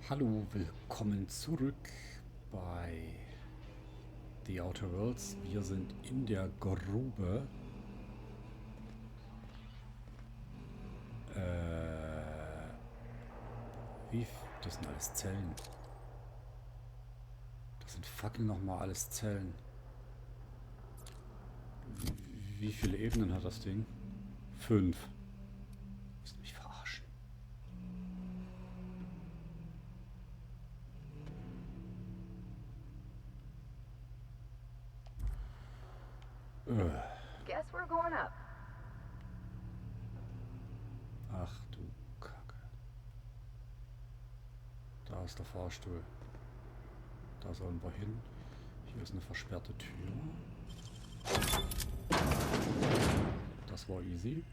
Hallo, willkommen zurück bei The Outer Worlds. Wir sind in der Grube. Das sind alles Zellen. Das sind fucking nochmal alles Zellen. Wie viele Ebenen hat das Ding? 5. Willst du mich verarschen? Guess we're going up. Ach du Kacke. Da ist der Fahrstuhl. Da sollen wir hin. Hier ist eine versperrte Tür. Das war easy.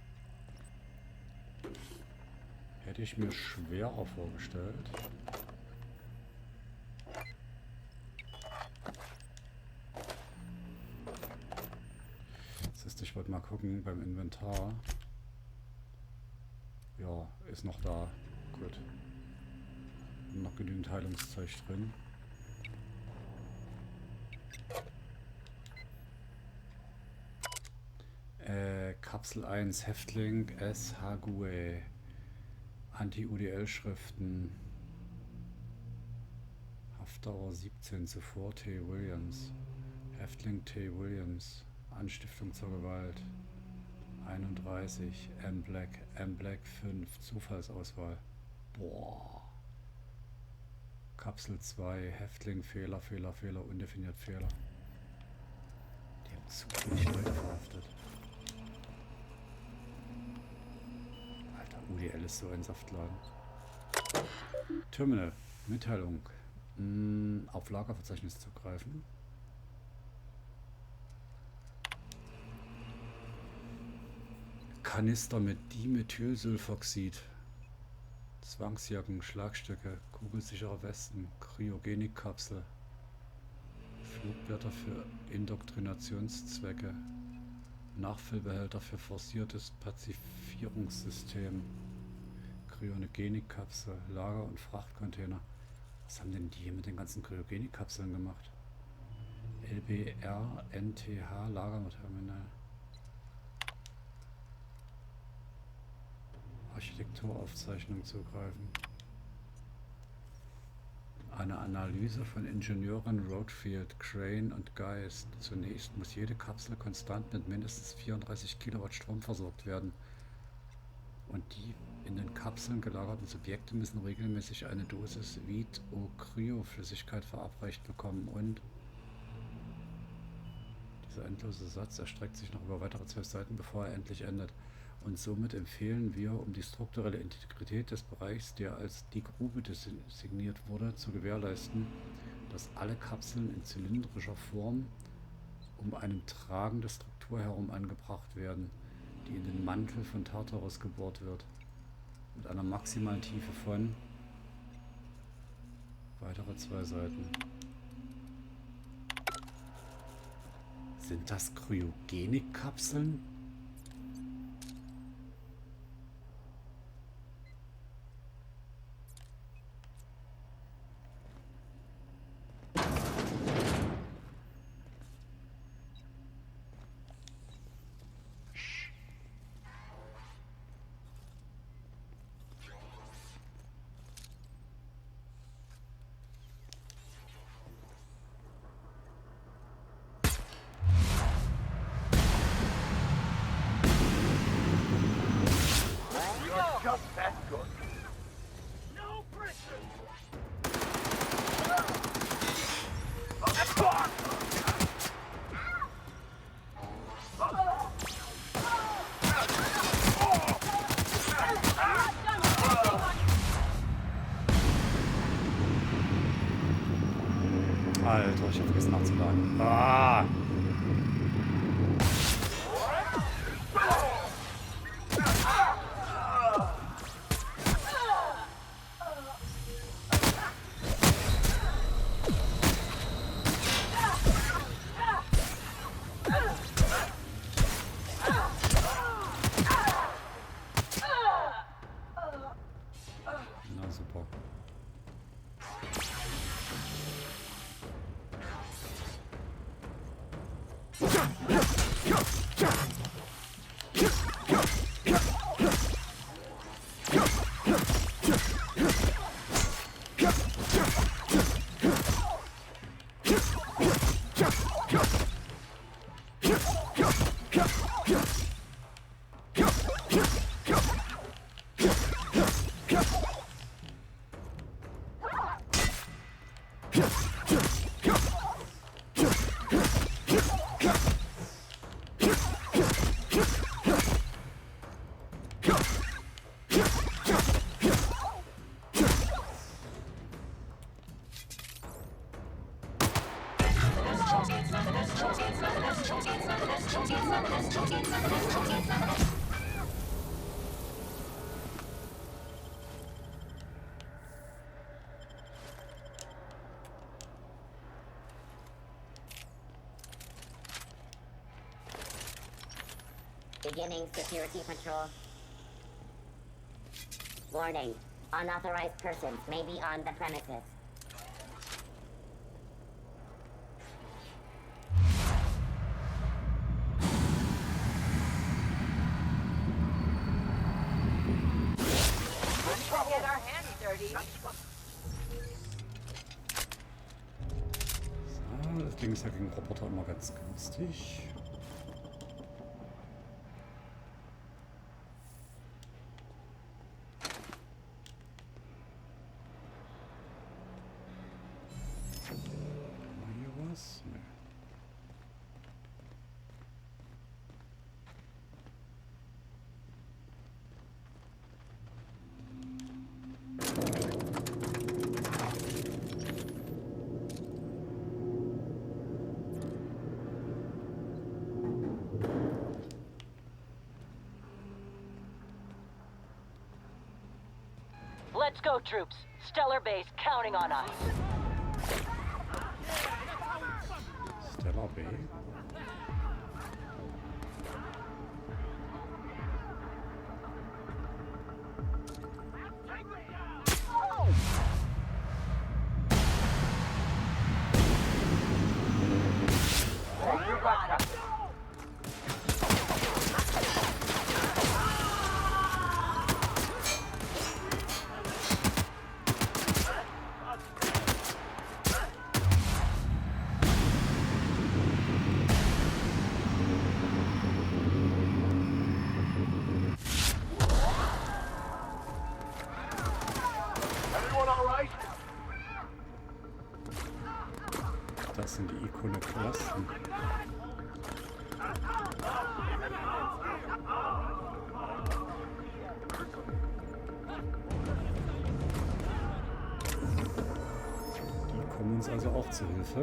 Hätte ich mir schwerer vorgestellt. Ich wollte mal gucken beim Inventar. Ja, ist noch da. Gut. Noch genügend Heilungszeug drin. Kapsel 1, Häftling, S. Hague. Anti-UDL-Schriften. Haftdauer 17, zuvor T. Williams. Häftling T. Williams. Anstiftung zur Gewalt 31, M. Black 5, Zufallsauswahl. Boah. Kapsel 2, Häftling, Fehler, undefiniert Fehler. Die haben zu wenig Leute verhaftet. Alter, UDL ist so ein Saftladen. Terminal, Mitteilung. Auf Lagerverzeichnis zugreifen. Kanister mit Dimethylsulfoxid, Zwangsjacken, Schlagstücke, kugelsichere Westen, Kryogenikkapsel, Flugblätter für Indoktrinationszwecke, Nachfüllbehälter für forciertes Pazifierungssystem, Kryogenikkapsel, Lager- und Frachtcontainer. Was haben denn die hier mit den ganzen Kryogenikkapseln gemacht? LBR-NTH Lagerterminal. Architekturaufzeichnung zugreifen. Eine Analyse von Ingenieuren Roadfield, Crane und Geist. Zunächst muss jede Kapsel konstant mit mindestens 34 Kilowatt Strom versorgt werden. Und die in den Kapseln gelagerten Subjekte müssen regelmäßig eine Dosis Vit-O-Kryoflüssigkeit verabreicht bekommen. Und dieser endlose Satz erstreckt sich noch über weitere 12 Seiten, bevor er endlich endet. Und somit empfehlen wir, um die strukturelle Integrität des Bereichs, der als die Grube designiert wurde, zu gewährleisten, dass alle Kapseln in zylindrischer Form um eine tragende Struktur herum angebracht werden, die in den Mantel von Tartarus gebohrt wird, mit einer maximalen Tiefe von weitere 2 Seiten. Sind das Kryogenikkapseln? Alter, ich hab vergessen nachzuladen. Ah! Na super. Beginning security patrol. Warning. Unauthorized persons may be on the premises. Let's get our hands dirty. So, das Ding ist ja gegen Roboter immer ganz günstig. Nee. Let's go, troops. Stellar base counting on us. Stellar B. Das sind die Ikonoklasten. Die kommen uns also auch zu Hilfe.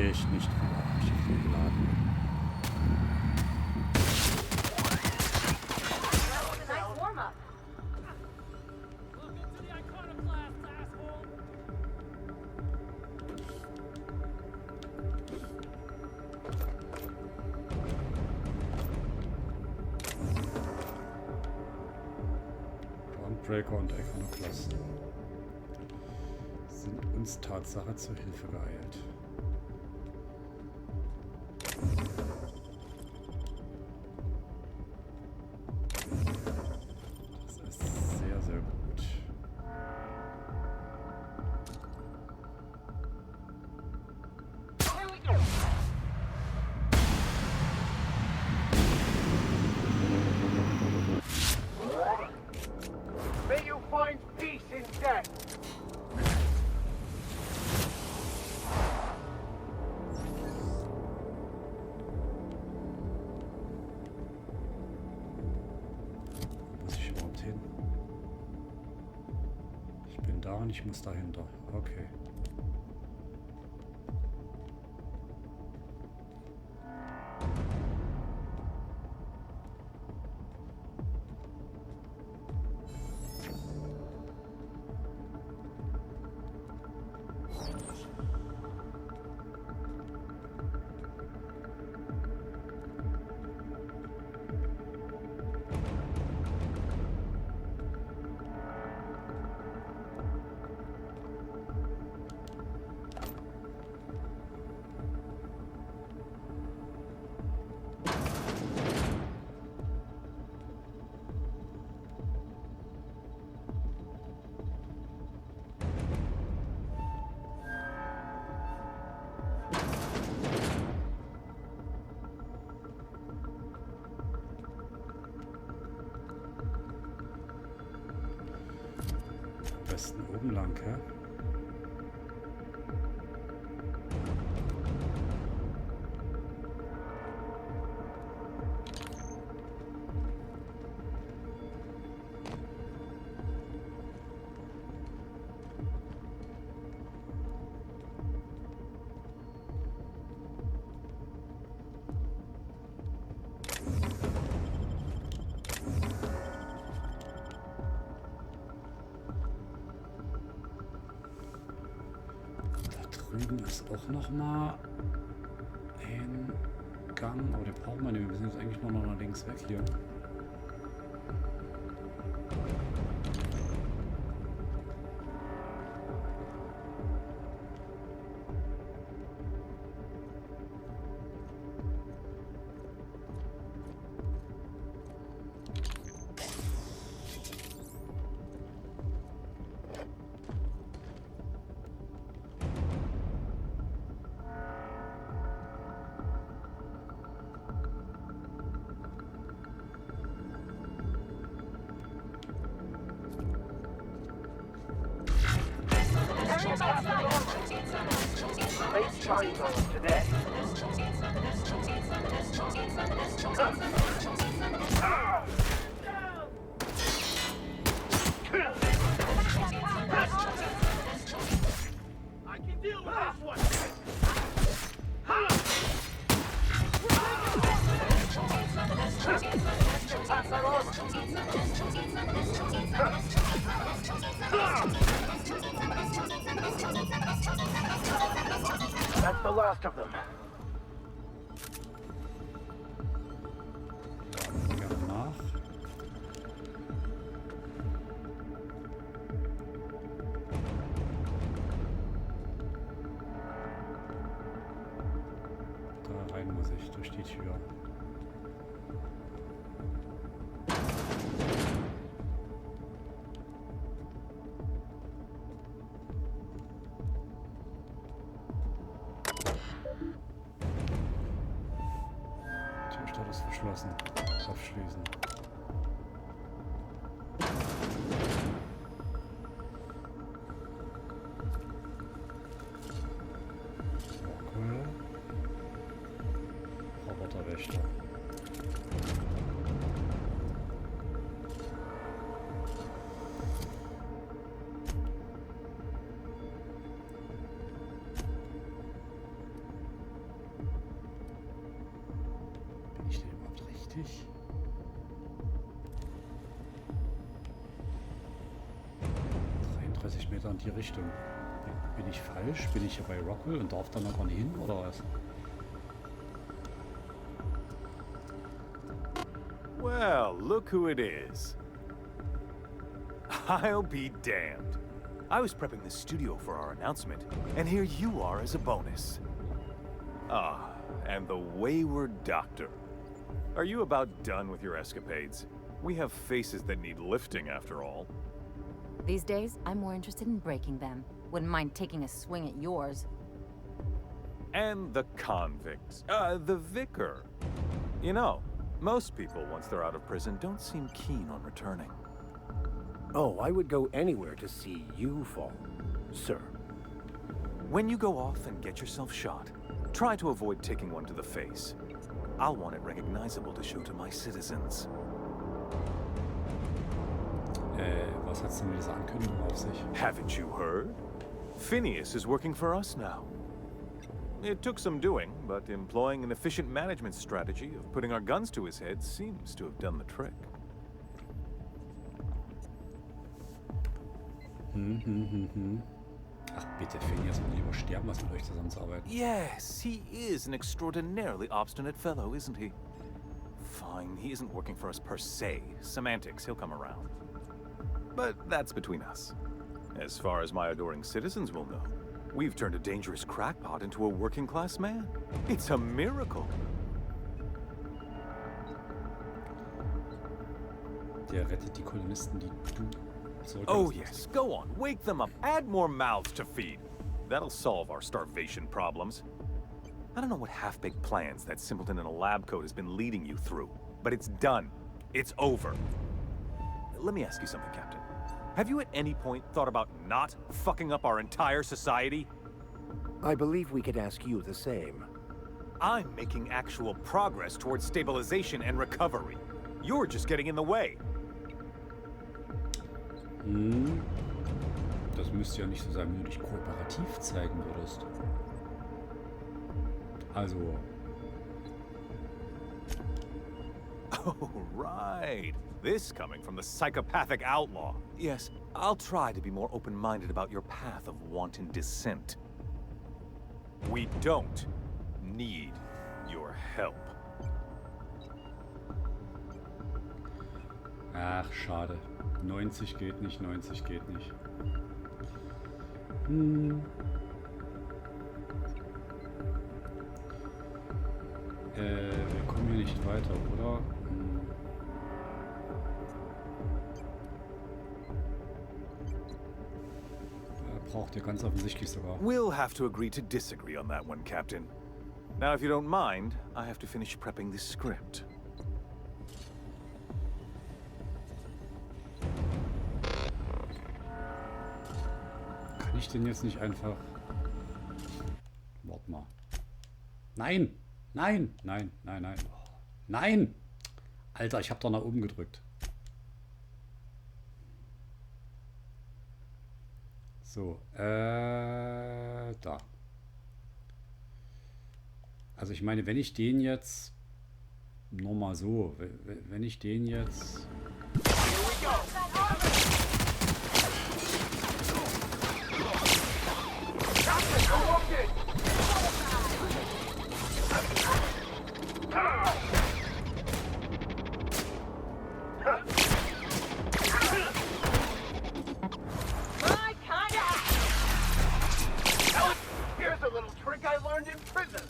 Ich nicht geladen. Nice warm-up. Groundbreaker und Ikonoklasten sind uns Tatsache zur Hilfe geeilt. Ich muss dahinter. Okay. besten oben lang, hä? Drüben ist auch noch mal ein Gang, aber den brauchen wir nicht. Wir sind jetzt eigentlich nur noch nach links weg hier. Today. I can deal with this one. That's the last of them. Gerne nach. Da rein muss ich durch die Tür. Türstadt ist verschlossen. Aufschließen. Cool. Roboterwächter. Bin ich denn überhaupt richtig? Meter in die Richtung. Bin ich falsch? Bin ich hier bei Rockwell und darf da noch gar nicht hin, oder was? Well, look who it is. I'll be damned. I was prepping the studio for our announcement, and here you are as a bonus. Ah, and the wayward doctor. Are you about done with your escapades? We have faces that need lifting after all. These days, I'm more interested in breaking them. Wouldn't mind taking a swing at yours. And the convict. The vicar. You know, most people, once they're out of prison, don't seem keen on returning. Oh, I would go anywhere to see you fall, sir. When you go off and get yourself shot, try to avoid taking one to the face. I'll want it recognizable to show to my citizens. Was hat's denn mit dieser Ankündigung auf sich? Haven't you heard? Phineas is working for us now. It took some doing, but employing an efficient management strategy of putting our guns to his head seems to have done the trick. Ach bitte, Phineas will lieber sterben, als mit euch zusammenzuarbeiten. Yes, he is an extraordinarily obstinate fellow, isn't he? Fine, he isn't working for us per se. Semantics, he'll come around. But that's between us. As far as my adoring citizens will know, we've turned a dangerous crackpot into a working-class man. It's a miracle. Der rettet die Kolonisten, die du zurückgelassen Oh hast. yes, go on, wake them up, add more mouths to feed. That'll solve our starvation problems. I don't know what half-baked plans that simpleton in a lab coat has been leading you through, but it's done. It's over. Let me ask you something, Captain. Have you at any point thought about not fucking up our entire society? I believe we could ask you the same. I'm making actual progress towards stabilization and recovery. You're just getting in the way. Hm. Das müsste ja nicht so sein, wenn du dich kooperativ zeigen würdest. Also. Oh, right. This coming from the psychopathic outlaw. Yes, I'll try to be more open-minded about your path of wanton dissent. We don't need your help. Ach, schade. 90 geht nicht, 90 geht nicht. Hm. Wir kommen hier nicht weiter, oder? Braucht ihr ganz offensichtlich sogar. We'll have to agree to disagree on that one, Captain. Now, if you don't mind, I have to finish prepping the script. Kann ich den jetzt nicht einfach... Warte mal. Nein! Nein! Nein! Nein! Nein! Nein! Alter, ich habe doch nach oben gedrückt. So, da. Also ich meine, wenn ich den jetzt... Nur mal so, wenn ich den jetzt... Here's a little trick I learned in prison.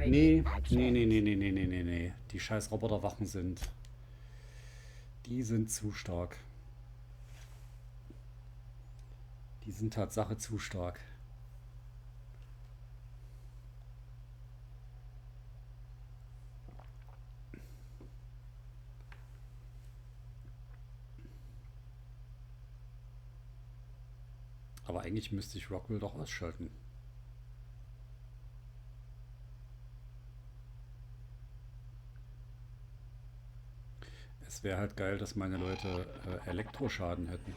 Nee. Die scheiß Roboterwachen sind... Die sind zu stark. Die sind Tatsache zu stark. Aber eigentlich müsste ich Rockwell doch ausschalten. Es wäre halt geil, dass meine Leute Elektroschaden hätten.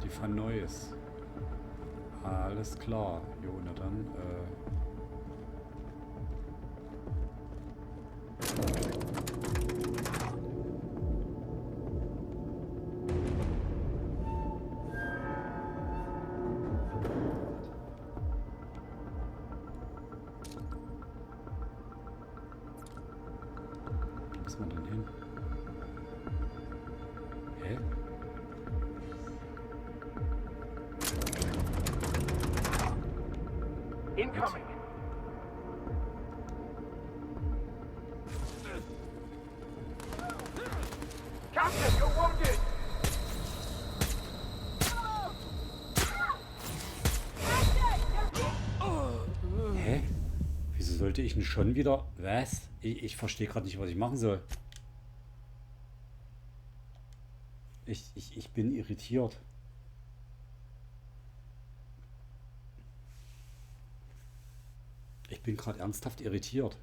Die von Neues. Alles klar. Jo, na dann. Wo muss man denn hin? Hä? Incoming. Captain, you're wounded. Hä? Wieso sollte ich denn schon wieder... Was? Ich verstehe gerade nicht, was ich machen soll. Ich bin irritiert. Ich bin gerade ernsthaft irritiert.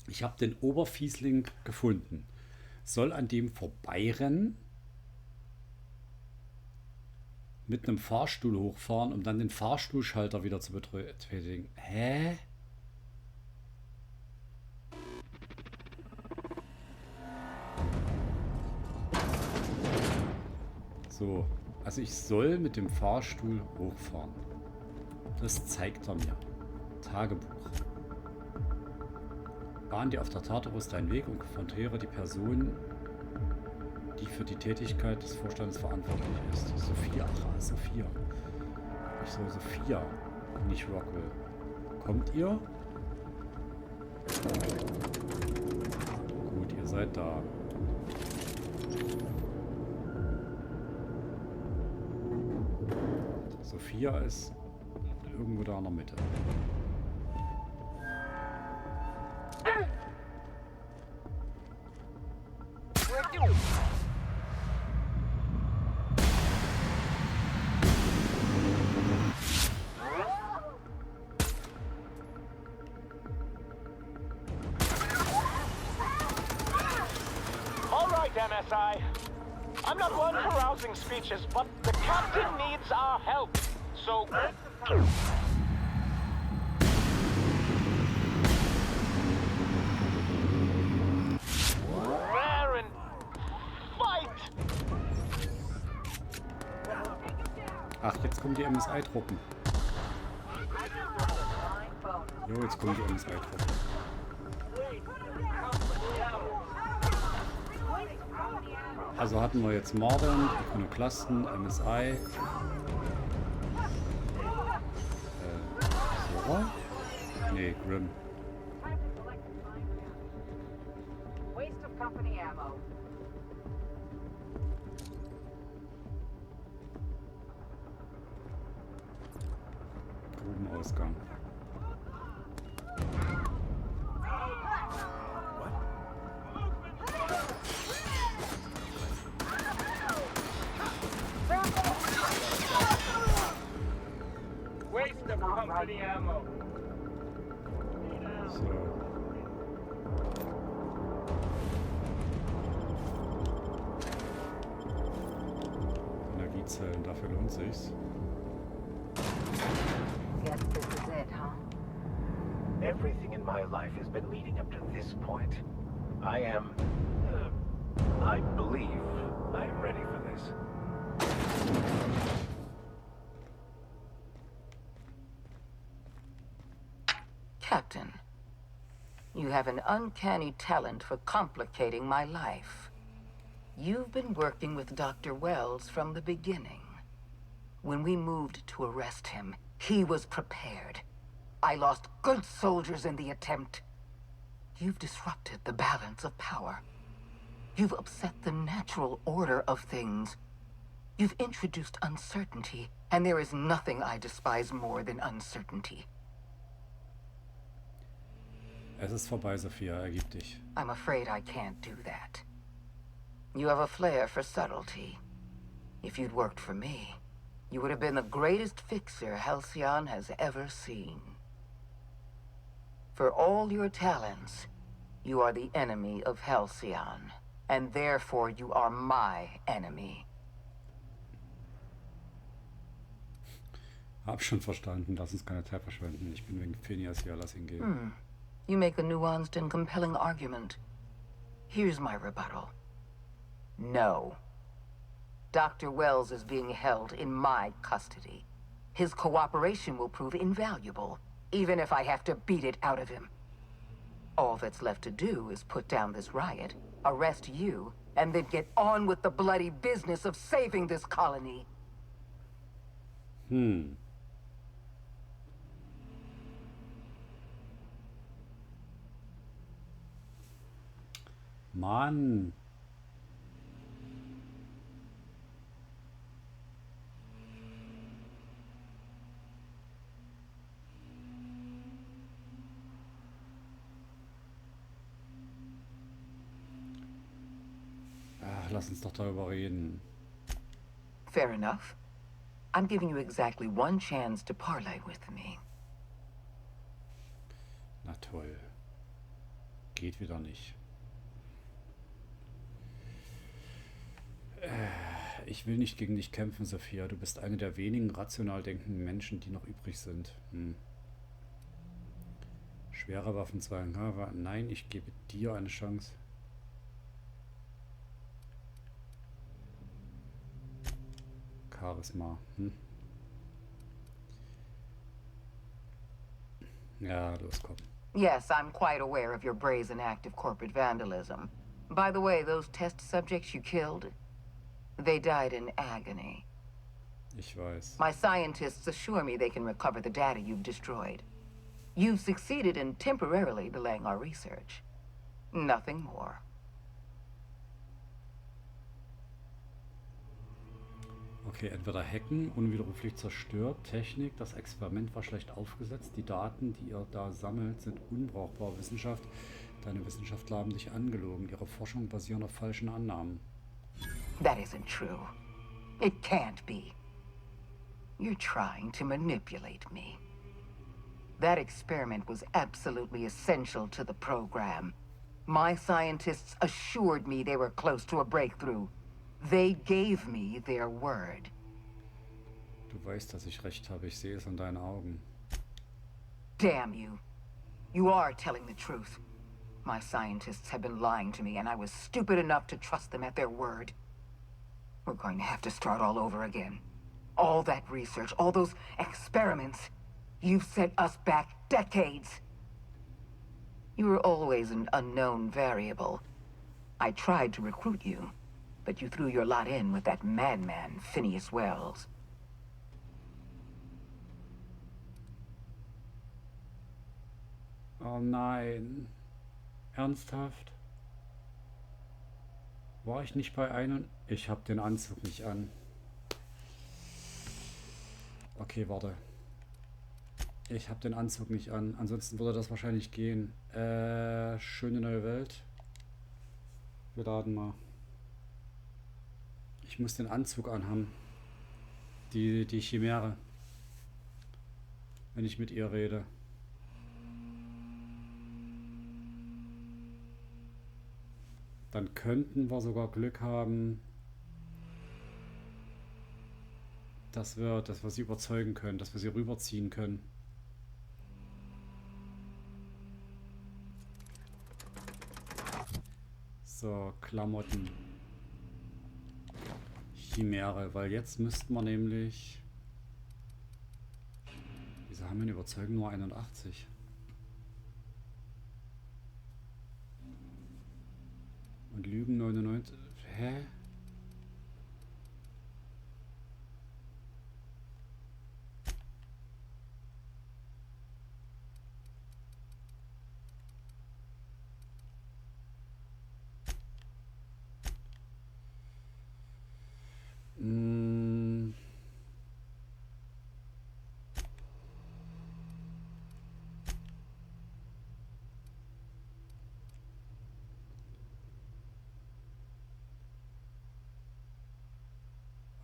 Ich habe den Oberfiesling gefunden. Soll an dem vorbeirennen, mit einem Fahrstuhl hochfahren, um dann den Fahrstuhlschalter wieder zu betätigen. Hä? So, also ich soll mit dem Fahrstuhl hochfahren. Das zeigt er mir. Tagebuch. Bahn dir auf der Tartarus deinen Weg und konfrontiere die Person, die für die Tätigkeit des Vorstands verantwortlich ist. Sophia, ach, Sophia. Ich soll Sophia, nicht Rockwell. Kommt ihr? Gut, ihr seid da. Sophia ist irgendwo da in der Mitte. MSI. I'm not one for rousing speeches, but the captain needs our help. So... Where and fight! Ach, jetzt kommen die MSI-Truppen. Jo, jetzt kommen die MSI-Truppen. Also hatten wir jetzt Morden, Ikonoklasten, MSI. Sora? Nee, Grimm. Grubenausgang. So. Energiezellen, dafür lohnt sich's. Guess this is it, huh? Everything in my life has been leading up to this point. I believe I'm ready for this. Captain, you have an uncanny talent for complicating my life. You've been working with Dr. Wells from the beginning. When we moved to arrest him, he was prepared. I lost good soldiers in the attempt. You've disrupted the balance of power. You've upset the natural order of things. You've introduced uncertainty, and there is nothing I despise more than uncertainty. Es ist vorbei, Sophia, ergib dich. I'm afraid I can't do that. You have a flair for subtlety. If you'd worked for me, you would have been the greatest fixer Halcyon has ever seen. For all your talents, you are the enemy of Halcyon, and therefore you are my enemy. Hab schon verstanden, lass uns keine Zeit verschwenden. Ich bin wegen Phineas hier, lass ihn gehen. You make a nuanced and compelling argument. Here's my rebuttal. No. Dr. Wells is being held in my custody. His cooperation will prove invaluable, even if I have to beat it out of him. All that's left to do is put down this riot, arrest you, and then get on with the bloody business of saving this colony. Mann. lass uns doch darüber reden. Fair enough. I'm giving you exactly one chance to parley with me. Na toll. Geht wieder nicht. Ich will nicht gegen dich kämpfen, Sophia. Du bist eine der wenigen rational denkenden Menschen, die noch übrig sind. Schwere Waffen, 2 Jahre. Nein, ich gebe dir eine Chance. Charisma. Ja, los, komm. Yes, I'm quite aware of your brazen act of corporate vandalism. By the way, those test subjects you killed, they died in agony. Ich weiß. My scientists assure me they can recover the data you've destroyed. You've succeeded in temporarily delaying our research. Nothing more. Okay, entweder hacken, unwiderruflich zerstört, Technik, das Experiment war schlecht aufgesetzt, die Daten, die ihr da sammelt, sind unbrauchbar. Wissenschaft, deine Wissenschaftler haben dich angelogen. Ihre Forschung basiert auf falschen Annahmen. That isn't true. It can't be. You're trying to manipulate me. That experiment was absolutely essential to the program. My scientists assured me they were close to a breakthrough. They gave me their word. Du weißt, dass ich recht habe. Ich sehe es in deinen Augen. Damn you. You are telling the truth. My scientists have been lying to me, and I was stupid enough to trust them at their word. We're going to have to start all over again. All that research, all those experiments. You've set us back decades. You were always an unknown variable. I tried to recruit you, but you threw your lot in with that madman, Phineas Wells. Oh nein. Ernsthaft? War ich nicht bei einem? Ich habe den Anzug nicht an. Okay, warte. Ich habe den Anzug nicht an. Ansonsten würde das wahrscheinlich gehen. Schöne neue Welt. Wir laden mal. Ich muss den Anzug anhaben. Die Chimäre. Wenn ich mit ihr rede. Dann könnten wir sogar Glück haben, dass wir sie überzeugen können, dass wir sie rüberziehen können. So, Klamotten. Chimäre, weil jetzt müssten wir nämlich... Wieso haben wir eine Überzeugung nur 81? Und Lügen 99. Hä?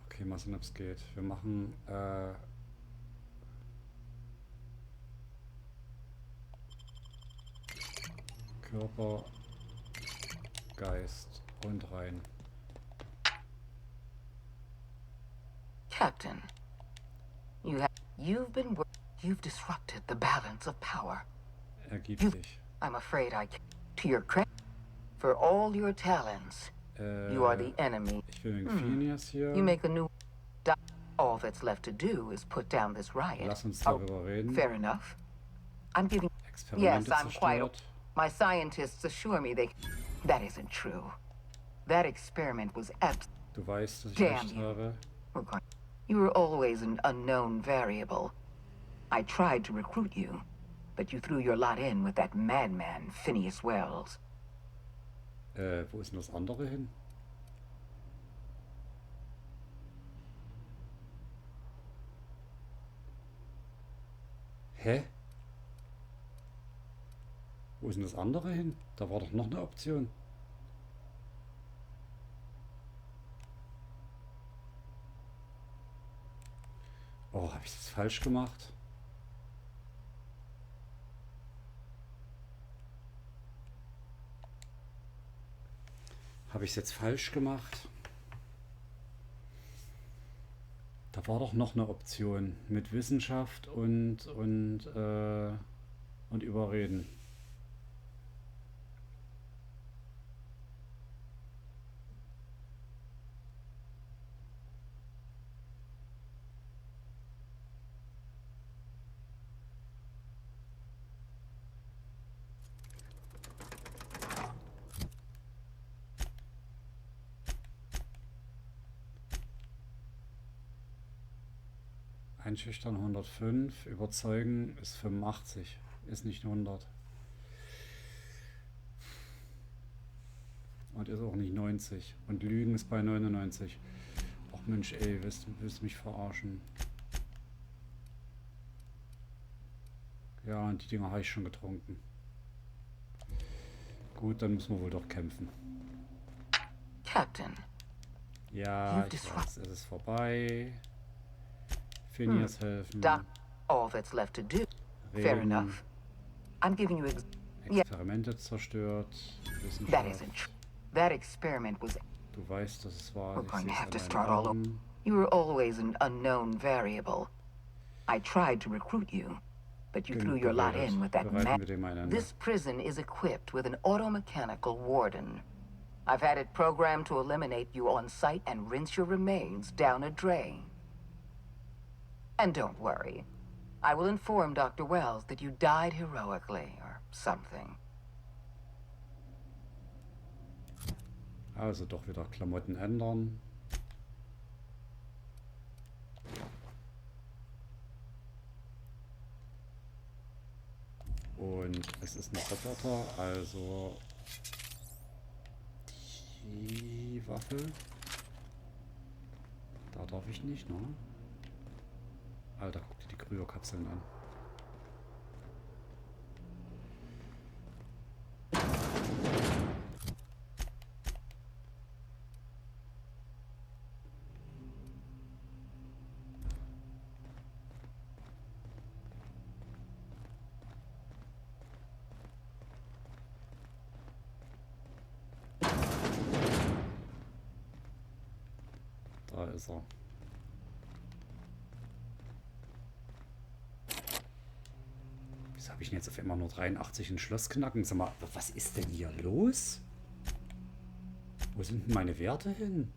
Okay, mal sehen, ob es geht. Wir machen Körper, Geist und rein. Captain, you've disrupted the balance of power. Ergibt sich. I'm afraid to your credit, for all your talents, you are the enemy. Ich will wegen Phineas hier. You make a new... All that's left to do is put down this riot. Lass uns darüber reden. Fair enough. I'm giving... Experimente Yes, I'm quite... zerstört. My scientists assure me they... That isn't true. That experiment was Du weißt, dass ich Damn recht you. habe. You were always an unknown variable. I tried to recruit you, but you threw your lot in with that madman, Phineas Wells. Wo ist denn das andere hin? Hä? Wo ist denn das andere hin? Da war doch noch eine Option. Oh, habe ich das falsch gemacht? Habe ich es jetzt falsch gemacht? Da war doch noch eine Option mit Wissenschaft und Überreden. Einschüchtern 105, überzeugen ist 85, ist nicht 100. Und ist auch nicht 90. Und Lügen ist bei 99. Ach Mensch, ey, willst mich verarschen? Ja, und die Dinger habe ich schon getrunken. Gut, dann müssen wir wohl doch kämpfen. Captain. Ja, ich weiß, es ist vorbei. Phineas helfen. All that's left to do. Reden. Fair enough. I'm giving you Experimente zerstört. That Wissenschaft. isn't true. That experiment was. Du weißt, dass es war. We're Ich going to sehe have to es an start deinen all over. Augen. You were always an unknown variable. I tried to recruit you, but you threw your lot in with that Bereiten man. wir dem einander. This prison is equipped with an automechanical warden. I've had it programmed to eliminate you on sight and rinse your remains down a drain. And don't worry. I will inform Dr. Wells that you died heroically or something. Also doch wieder Klamotten ändern. Und es ist ein Roboter, also die Waffe. Da darf ich nicht, ne? Alter, guck dir die Kryokapseln an. Da ist er. Wieso habe ich denn jetzt auf einmal nur 83 in Schloss knacken? Sag mal, was ist denn hier los? Wo sind denn meine Werte hin?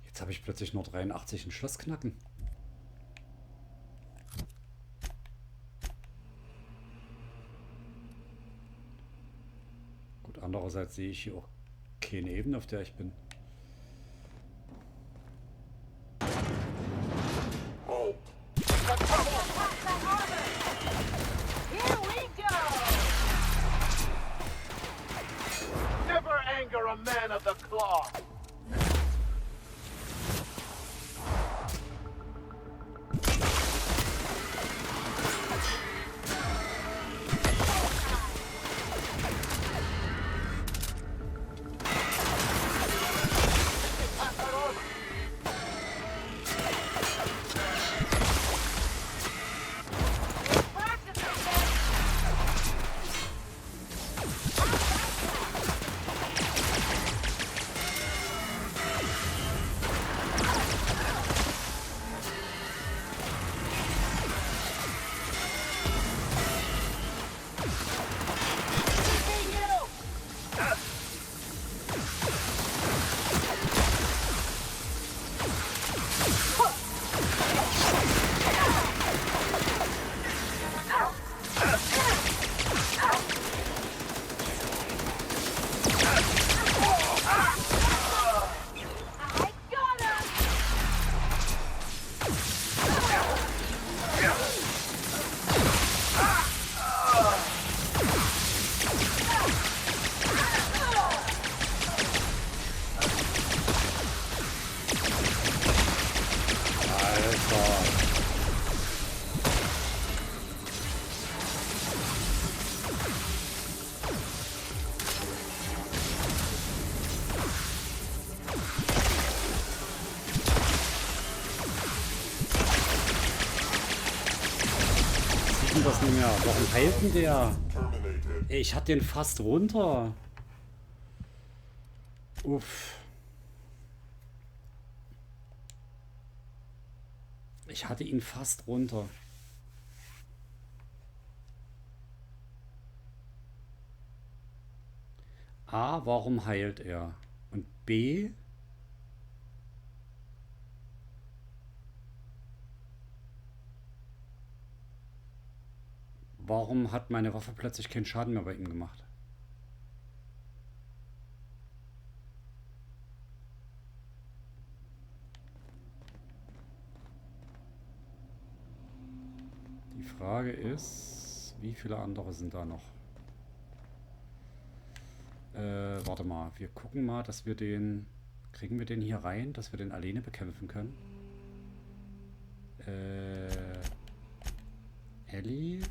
Jetzt habe ich plötzlich nur 83 in Schloss knacken. Gut, andererseits sehe ich hier auch keine Ebene, auf der ich bin. Here we go! Never anger a man of the claw. nicht mehr. Warum heilt denn der? Ey, ich hatte den fast runter. Uff. Ich hatte ihn fast runter. A, warum heilt er? Und B, warum hat meine Waffe plötzlich keinen Schaden mehr bei ihm gemacht? Die Frage ist, wie viele andere sind da noch? Warte mal, wir gucken mal, dass wir den... Kriegen wir den hier rein, dass wir den alleine bekämpfen können? Ellie.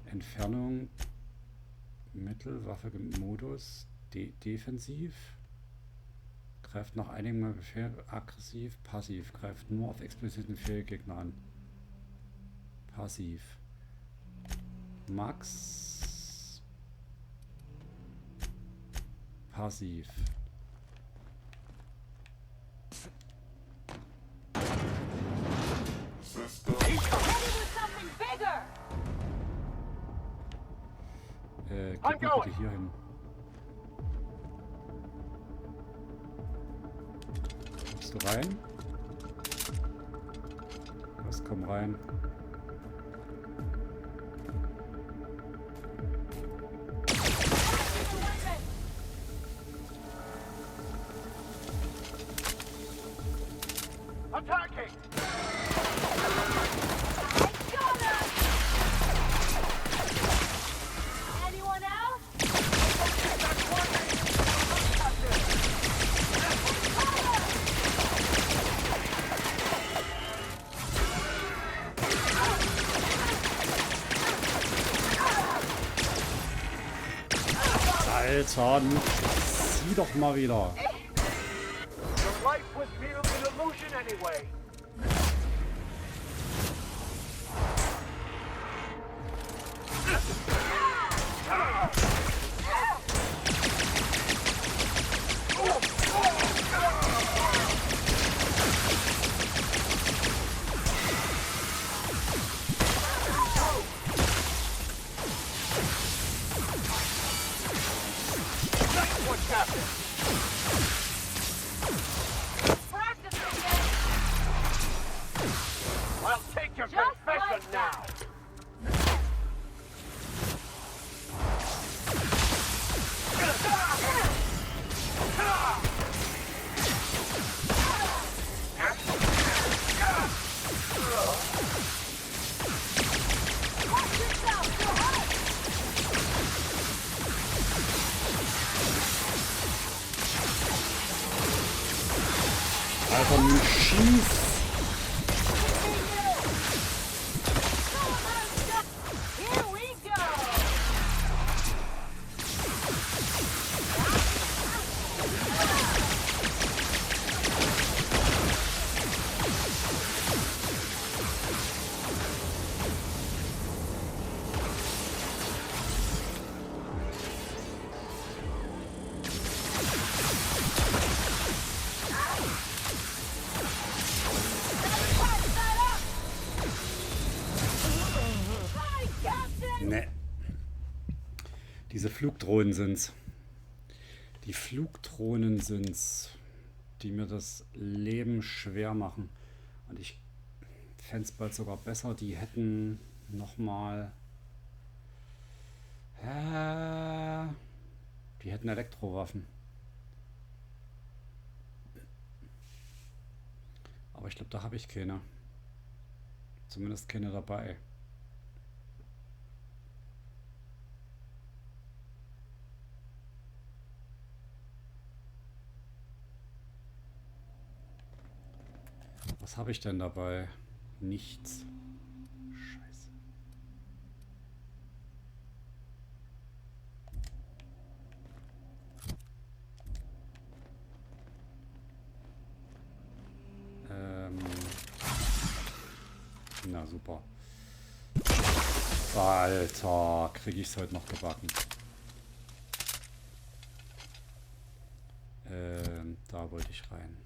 Entfernung. Mittelwaffe Modus. Defensiv. Greift nach einigem Befehl aggressiv. Passiv. Greift nur auf expliziten Fehlgegner an. Passiv. Max. Passiv. Geh mal bitte hier hin. Kommst du rein? Was, komm rein. Attacking! Anyone else? Alter, sieh doch mal wieder. Your life was merely an illusion anyway. I'll take your confession now. Alter, nun schieß! Here we go! Ne. Diese Flugdrohnen sind's. Die Flugdrohnen sind's, die mir das Leben schwer machen. Und ich fände es bald sogar besser, die hätten nochmal... die hätten Elektrowaffen. Aber ich glaube, da habe ich keine. Zumindest keine dabei. Was habe ich denn dabei? Nichts. Scheiße. Na. Ja, super. Alter, kriege ich es heute noch gebacken. Da wollte ich rein.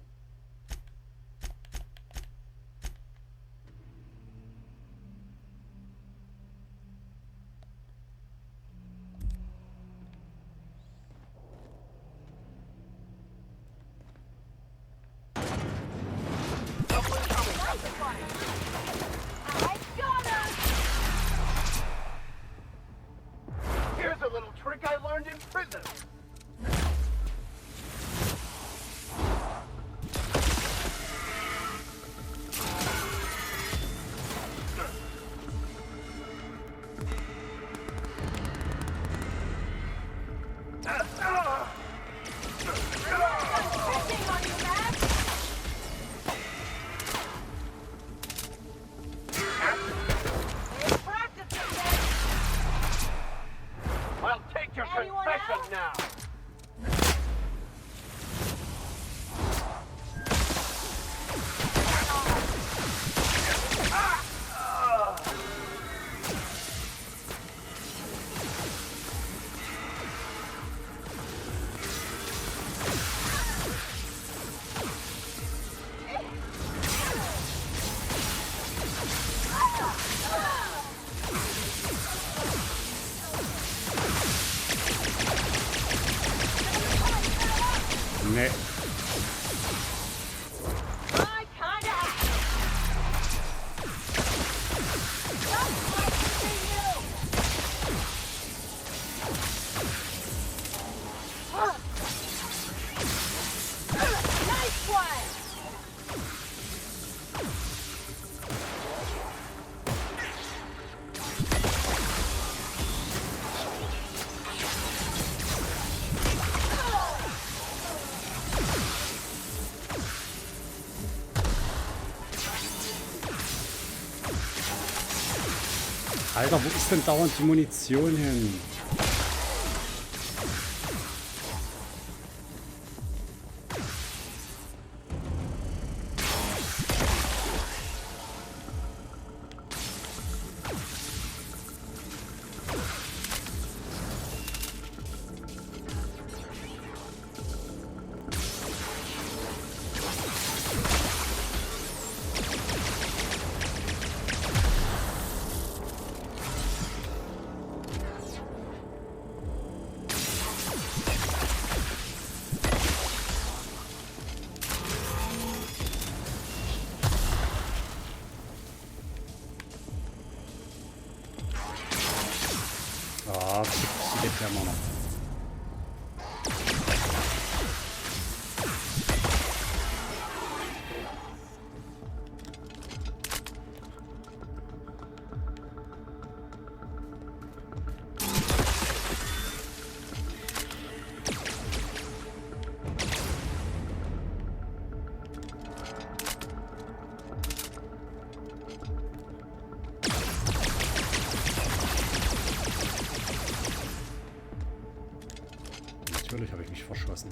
Here's a little trick I learned in prison. Well, take your confession now. Nee. I kinda nice one! Alter, wo ist denn dauernd die Munition hin? Ah, sie geht ja immer noch. Natürlich habe ich mich verschossen.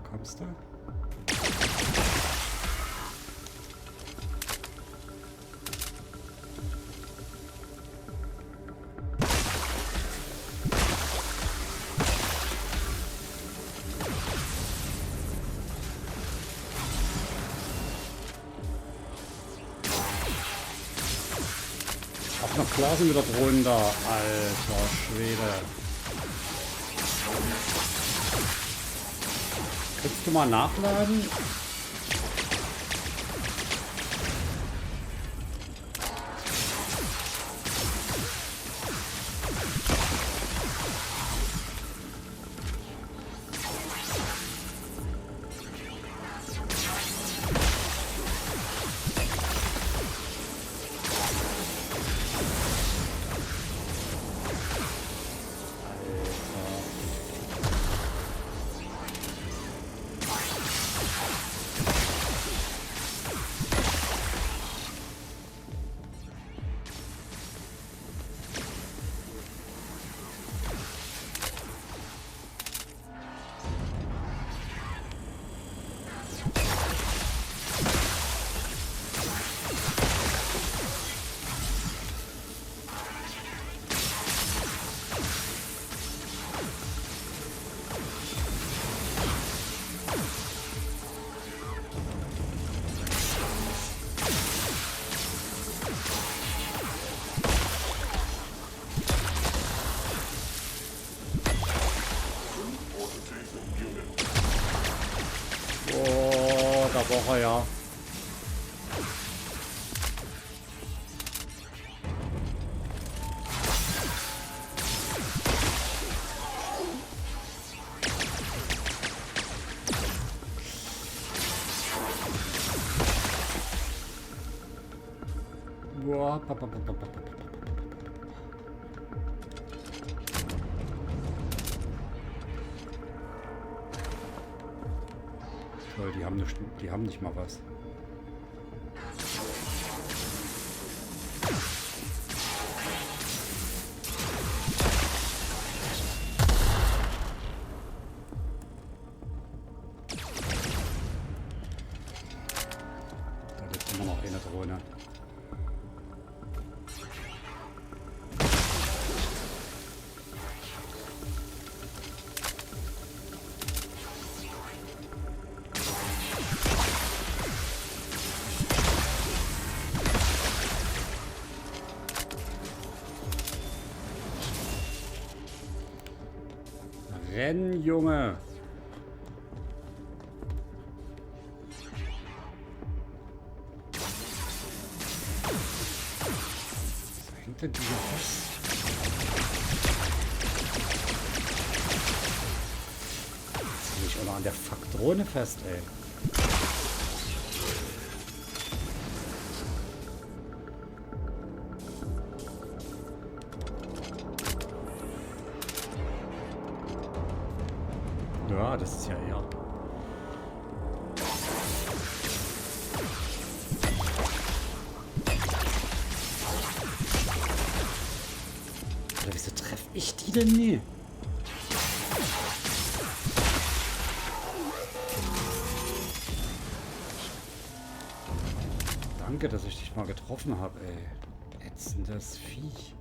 Kommst du? Auch noch klar sind wieder drunter, alter Schwede. Kannst du mal nachladen? Boah, toll, die haben nicht mal was. Da liegt immer noch eine Drohne. Renn, Junge! Was hängt denn dieser fest? Zieh mich auch noch an der Fuck-Drohne fest, ey. Ja, das ist ja eher. Oder wieso treffe ich die denn nie? Danke, dass ich dich mal getroffen habe, ey. Ätzendes Viech.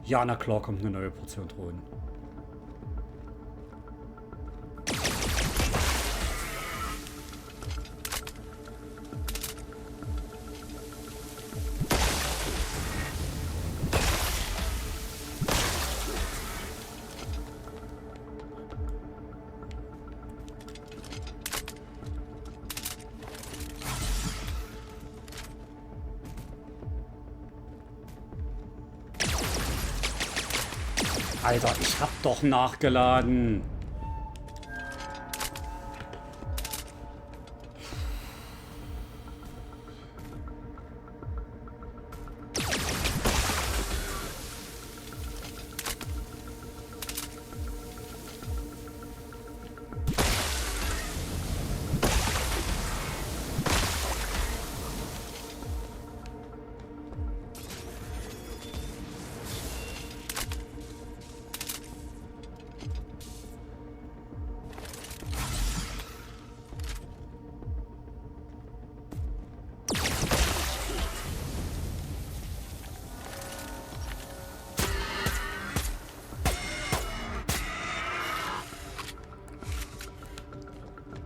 Ja, na klar, kommt eine neue Portion Drohnen. Alter, ich hab doch nachgeladen.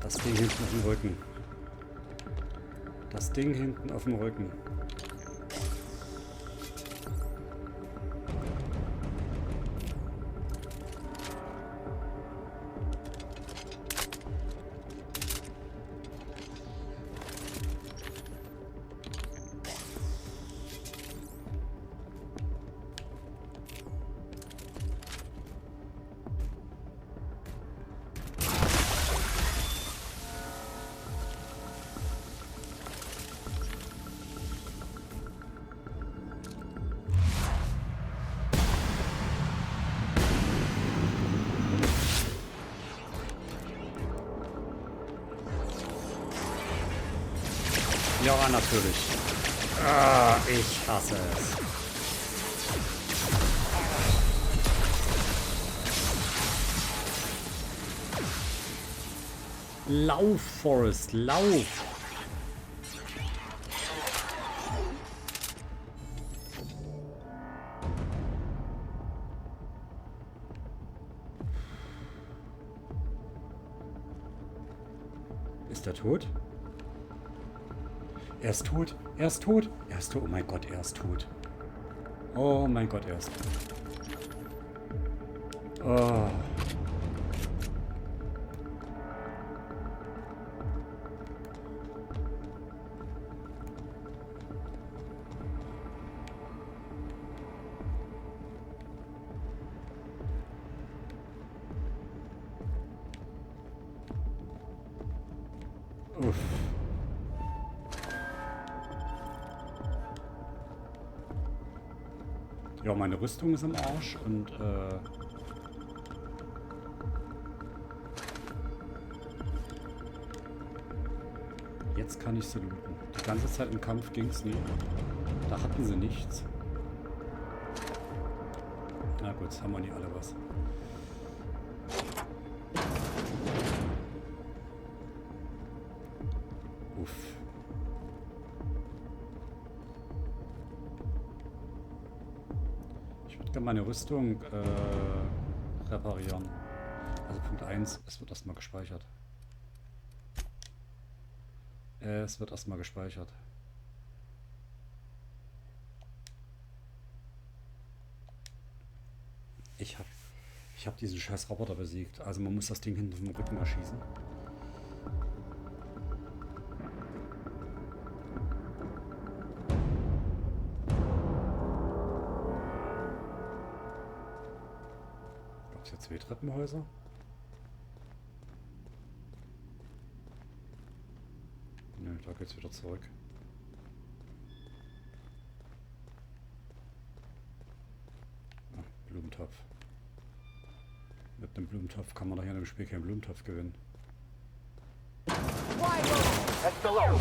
Das Ding hinten auf dem Rücken. Das Ding hinten auf dem Rücken. Ja, natürlich. Ah, ich hasse es. Lauf, Forrest, lauf! Ist er tot? Er ist tot, er ist tot, er ist tot. Oh mein Gott, er ist tot. Oh mein Gott, er ist tot. Oh. Uff. Ja, meine Rüstung ist im Arsch und jetzt kann ich sie looten. Die ganze Zeit im Kampf ging es nie. Da hatten sie nichts. Na gut, haben wir nicht alle was. Uff. Ich würde gerne meine Rüstung reparieren. Also Punkt 1, es wird erstmal gespeichert. Es wird erstmal gespeichert. Ich hab diesen scheiß Roboter besiegt. Also man muss das Ding hinten vom Rücken erschießen. Gab es jetzt 2 Treppenhäuser? Nö, da geht's wieder zurück. Ach, Blumentopf. Mit einem Blumentopf kann man doch hier in dem Spiel keinen Blumentopf gewinnen. That's below.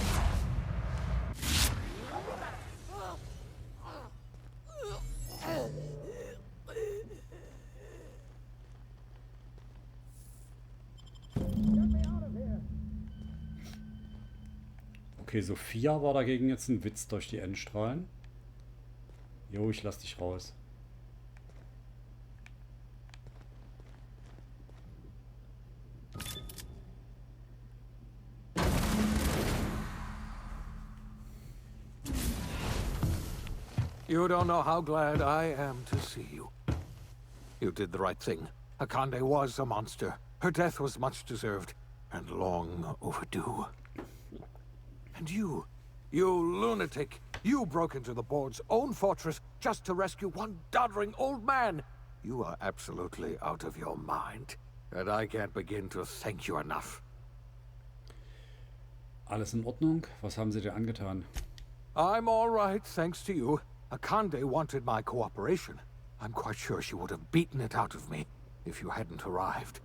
Okay, Sophia war dagegen jetzt ein Witz durch die Endstrahlen. Jo, ich lass dich raus. You don't know how glad I am to see you. You did the right thing. Akande was a monster. Her death was much deserved, and long overdue. And you lunatic, you broke into the board's own fortress just to rescue one doddering old man. You are absolutely out of your mind, and I can't begin to thank you enough. Alles in Ordnung? Was haben Sie dir angetan? I'm all right, thanks to you. Akande wanted my cooperation. I'm quite sure she would have beaten it out of me if you hadn't arrived.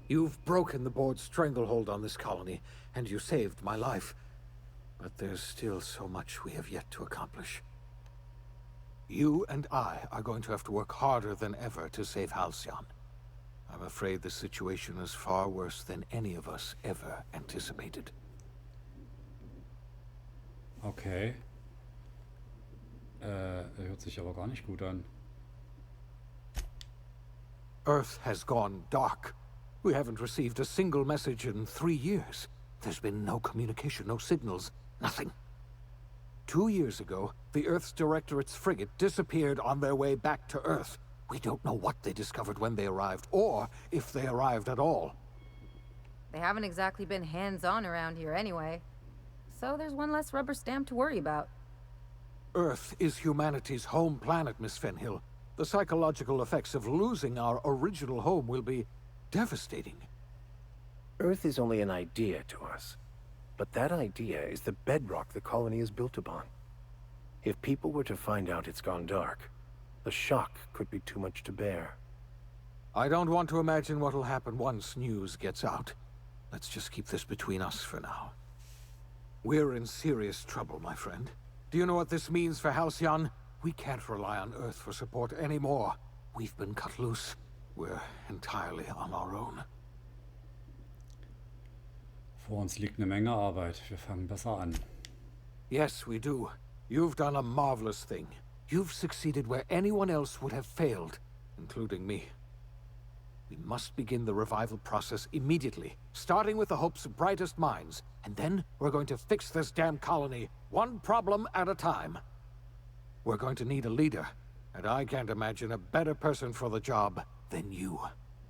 You've broken the board's stranglehold on this colony, and you saved my life. But there's still so much we have yet to accomplish. You and I are going to have to work harder than ever to save Halcyon. I'm afraid the situation is far worse than any of us ever anticipated. Okay. Hört sich aber gar nicht gut an. Earth has gone dark. We haven't received a single message in 3 years. There's been no communication, no signals, nothing. 2 years ago, the Earth's Directorate's frigate disappeared on their way back to Earth. We don't know what they discovered when they arrived, or if they arrived at all. They haven't exactly been hands-on around here anyway. So there's one less rubber stamp to worry about. Earth is humanity's home planet, Miss Fenhill. The psychological effects of losing our original home will be devastating. Earth is only an idea to us. But that idea is the bedrock the colony is built upon. If people were to find out it's gone dark, the shock could be too much to bear. I don't want to imagine what'll happen once news gets out. Let's just keep this between us for now. We're in serious trouble, my friend. Do you know what this means for Halcyon? We can't rely on Earth for support anymore. We've been cut loose. We're entirely on our own. Vor uns liegt eine Menge Arbeit. Wir fangen besser an. Yes, we do. You've done a marvelous thing. You've succeeded where anyone else would have failed, including me. We must begin the revival process immediately, starting with the Hope's brightest minds, and then we're going to fix this damn colony, one problem at a time. We're going to need a leader, and I can't imagine a better person for the job than you.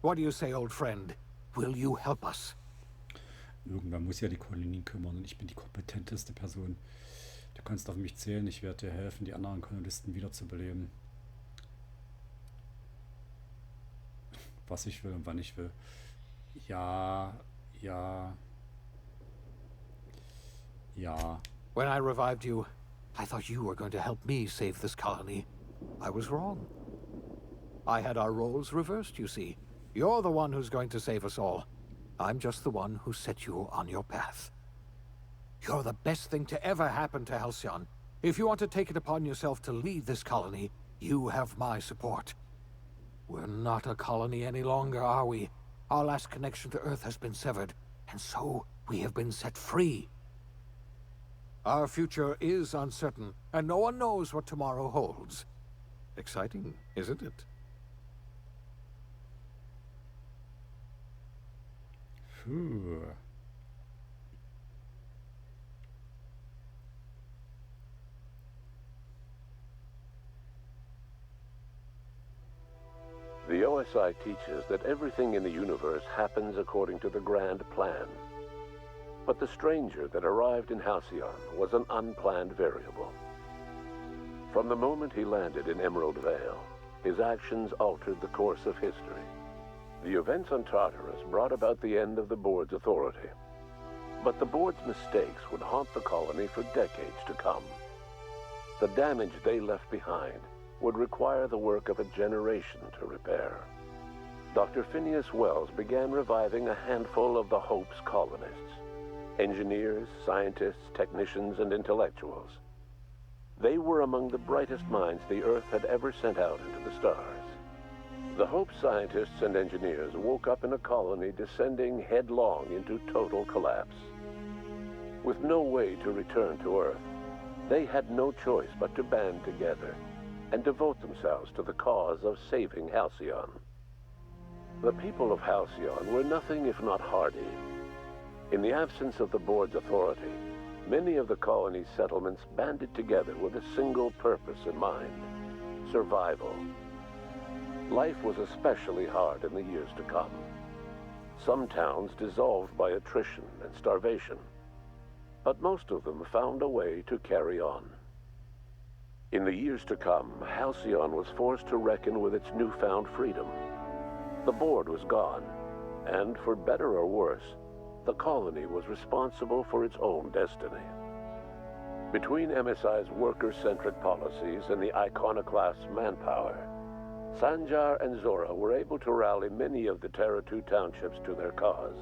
What do you say, old friend? Will you help us? Irgendwer muss ja die Kolonien kümmern und ich bin die kompetenteste Person. Du kannst auf mich zählen, ich werde dir helfen, die anderen Kolonisten wiederzubeleben. Was ich will und wann ich will. Ja. When I revived you, I thought you were going to help me save this colony. I was wrong. I had our roles reversed, you see. You're the one who's going to save us all. I'm just the one who set you on your path. You're the best thing to ever happen to Halcyon. If you want to take it upon yourself to lead this colony, you have my support. We're not a colony any longer, are we? Our last connection to Earth has been severed, and so we have been set free. Our future is uncertain, and no one knows what tomorrow holds. Exciting, isn't it? Puh. The OSI teaches that everything in the universe happens according to the grand plan. But the stranger that arrived in Halcyon was an unplanned variable. From the moment he landed in Emerald Vale, his actions altered the course of history. The events on Tartarus brought about the end of the board's authority. But the board's mistakes would haunt the colony for decades to come. The damage they left behind would require the work of a generation to repair. Dr. Phineas Wells began reviving a handful of the Hope's colonists: engineers, scientists, technicians, and intellectuals. They were among the brightest minds the Earth had ever sent out into the stars. The Hope scientists and engineers woke up in a colony descending headlong into total collapse. With no way to return to Earth, they had no choice but to band together and devote themselves to the cause of saving Halcyon. The people of Halcyon were nothing if not hardy. In the absence of the board's authority, many of the colony's settlements banded together with a single purpose in mind: survival. Life was especially hard in the years to come. Some towns dissolved by attrition and starvation, but most of them found a way to carry on. In the years to come, Halcyon was forced to reckon with its newfound freedom. The board was gone, and for better or worse, the colony was responsible for its own destiny. Between MSI's worker-centric policies and the iconoclast's manpower, Sanjar and Zora were able to rally many of the Terra 2 townships to their cause.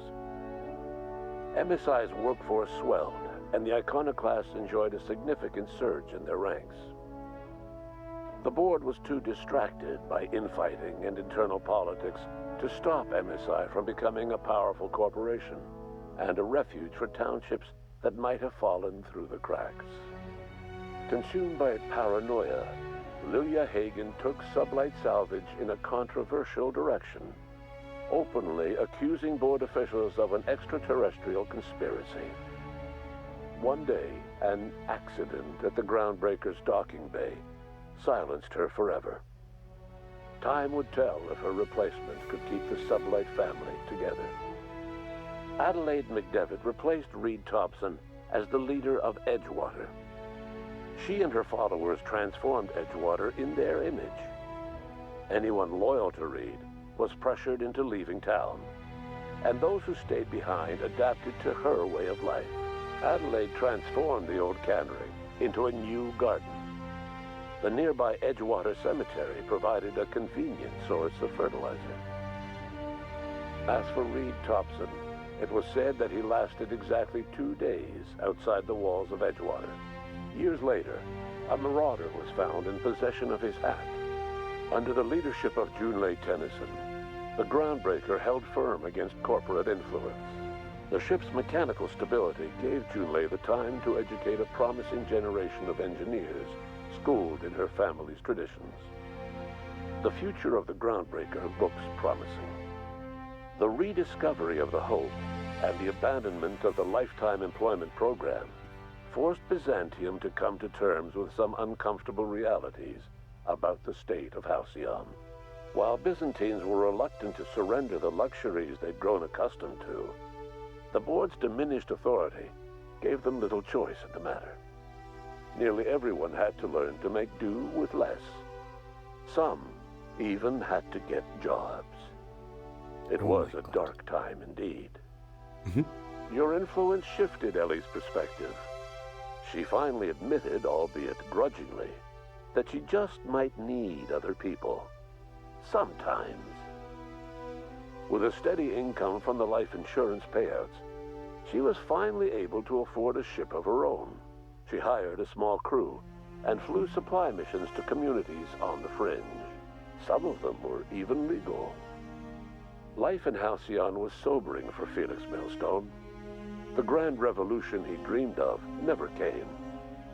MSI's workforce swelled, and the iconoclasts enjoyed a significant surge in their ranks. The board was too distracted by infighting and internal politics to stop MSI from becoming a powerful corporation and a refuge for townships that might have fallen through the cracks. Consumed by paranoia, Lilia Hagen took Sublight Salvage in a controversial direction, openly accusing board officials of an extraterrestrial conspiracy. One day, an accident at the Groundbreaker's docking bay silenced her forever. Time would tell if her replacement could keep the Sublight family together. Adelaide McDevitt replaced Reed Thompson as the leader of Edgewater. She and her followers transformed Edgewater in their image. Anyone loyal to Reed was pressured into leaving town, and those who stayed behind adapted to her way of life. Adelaide transformed the old cannery into a new garden. The nearby Edgewater Cemetery provided a convenient source of fertilizer. As for Reed Thompson, it was said that he lasted exactly 2 days outside the walls of Edgewater. Years later, a marauder was found in possession of his hat. Under the leadership of Junlei Tennyson, the Groundbreaker held firm against corporate influence. The ship's mechanical stability gave Junlei the time to educate a promising generation of engineers schooled in her family's traditions. The future of the Groundbreaker looks promising. The rediscovery of the Hope and the abandonment of the lifetime employment program forced Byzantium to come to terms with some uncomfortable realities about the state of Halcyon. While Byzantines were reluctant to surrender the luxuries they'd grown accustomed to, the board's diminished authority gave them little choice in the matter. Nearly everyone had to learn to make do with less. Some even had to get jobs. It was a dark time indeed. Your influence shifted Ellie's perspective. She finally admitted, albeit grudgingly, that she just might need other people. Sometimes. With a steady income from the life insurance payouts, she was finally able to afford a ship of her own. She hired a small crew and flew supply missions to communities on the fringe. Some of them were even legal. Life in Halcyon was sobering for Felix Millstone. The grand revolution he dreamed of never came.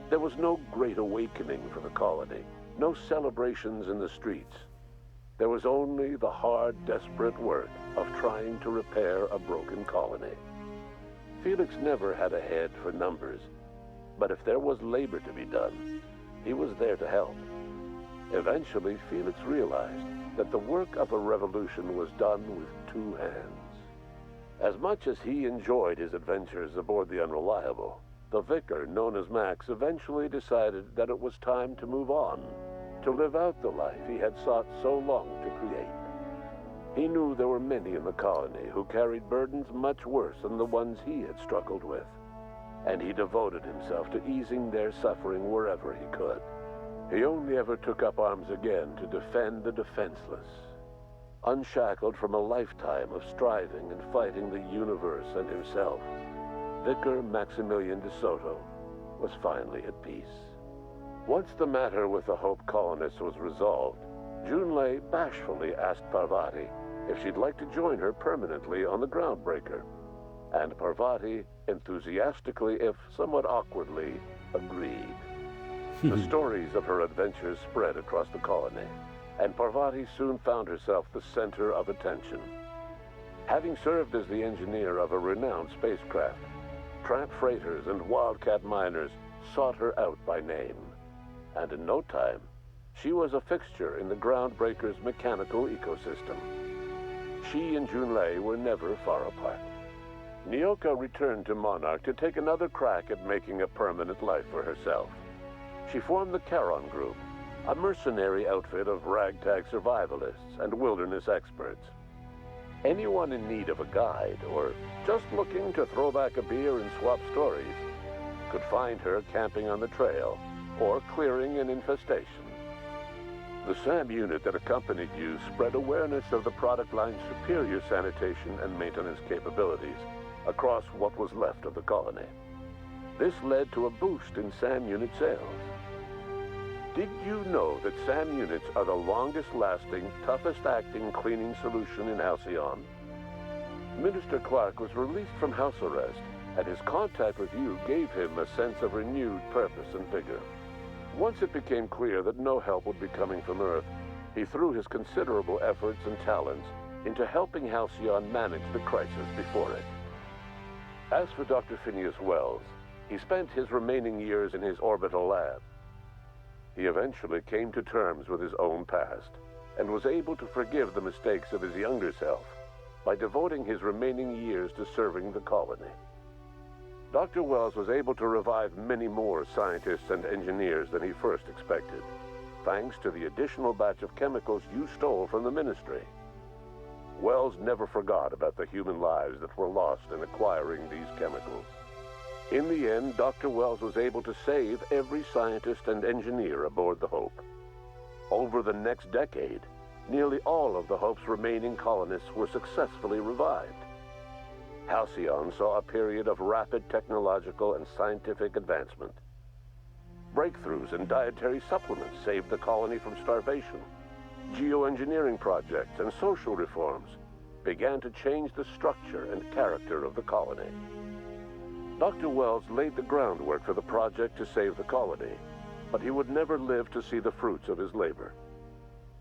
There was no great awakening for the colony, no celebrations in the streets. There was only the hard, desperate work of trying to repair a broken colony. Felix never had a head for numbers, but if there was labor to be done, he was there to help. Eventually, Felix realized that the work of a revolution was done with two hands. As much as he enjoyed his adventures aboard the Unreliable, the vicar, known as Max, eventually decided that it was time to move on, to live out the life he had sought so long to create. He knew there were many in the colony who carried burdens much worse than the ones he had struggled with, and he devoted himself to easing their suffering wherever he could. He only ever took up arms again to defend the defenseless. Unshackled from a lifetime of striving and fighting the universe and himself, Vicar Maximilian de Soto was finally at peace. Once the matter with the Hope colonists was resolved, Junlei bashfully asked Parvati if she'd like to join her permanently on the Groundbreaker, and Parvati enthusiastically, if somewhat awkwardly, agreed. The stories of her adventures spread across the colony, and Parvati soon found herself the center of attention. Having served as the engineer of a renowned spacecraft, tramp freighters and wildcat miners sought her out by name, and in no time, she was a fixture in the Groundbreaker's mechanical ecosystem. She and Junlei were never far apart. Nyoka returned to Monarch to take another crack at making a permanent life for herself. She formed the Charon Group, a mercenary outfit of ragtag survivalists and wilderness experts. Anyone in need of a guide, or just looking to throw back a beer and swap stories, could find her camping on the trail or clearing an infestation. The SAM unit that accompanied you spread awareness of the product line's superior sanitation and maintenance capabilities across what was left of the colony. This led to a boost in SAM unit sales. Did you know that SAM units are the longest-lasting, toughest-acting cleaning solution in Halcyon? Minister Clark was released from house arrest, and his contact with you gave him a sense of renewed purpose and vigor. Once it became clear that no help would be coming from Earth, he threw his considerable efforts and talents into helping Halcyon manage the crisis before it. As for Dr. Phineas Wells, he spent his remaining years in his orbital lab. He eventually came to terms with his own past and was able to forgive the mistakes of his younger self by devoting his remaining years to serving the colony. Dr. Wells was able to revive many more scientists and engineers than he first expected, thanks to the additional batch of chemicals you stole from the ministry. Wells never forgot about the human lives that were lost in acquiring these chemicals. In the end, Dr. Wells was able to save every scientist and engineer aboard the Hope. Over the next decade, nearly all of the Hope's remaining colonists were successfully revived. Halcyon saw a period of rapid technological and scientific advancement. Breakthroughs in dietary supplements saved the colony from starvation. Geoengineering projects and social reforms began to change the structure and character of the colony. Dr. Wells laid the groundwork for the project to save the colony, but he would never live to see the fruits of his labor.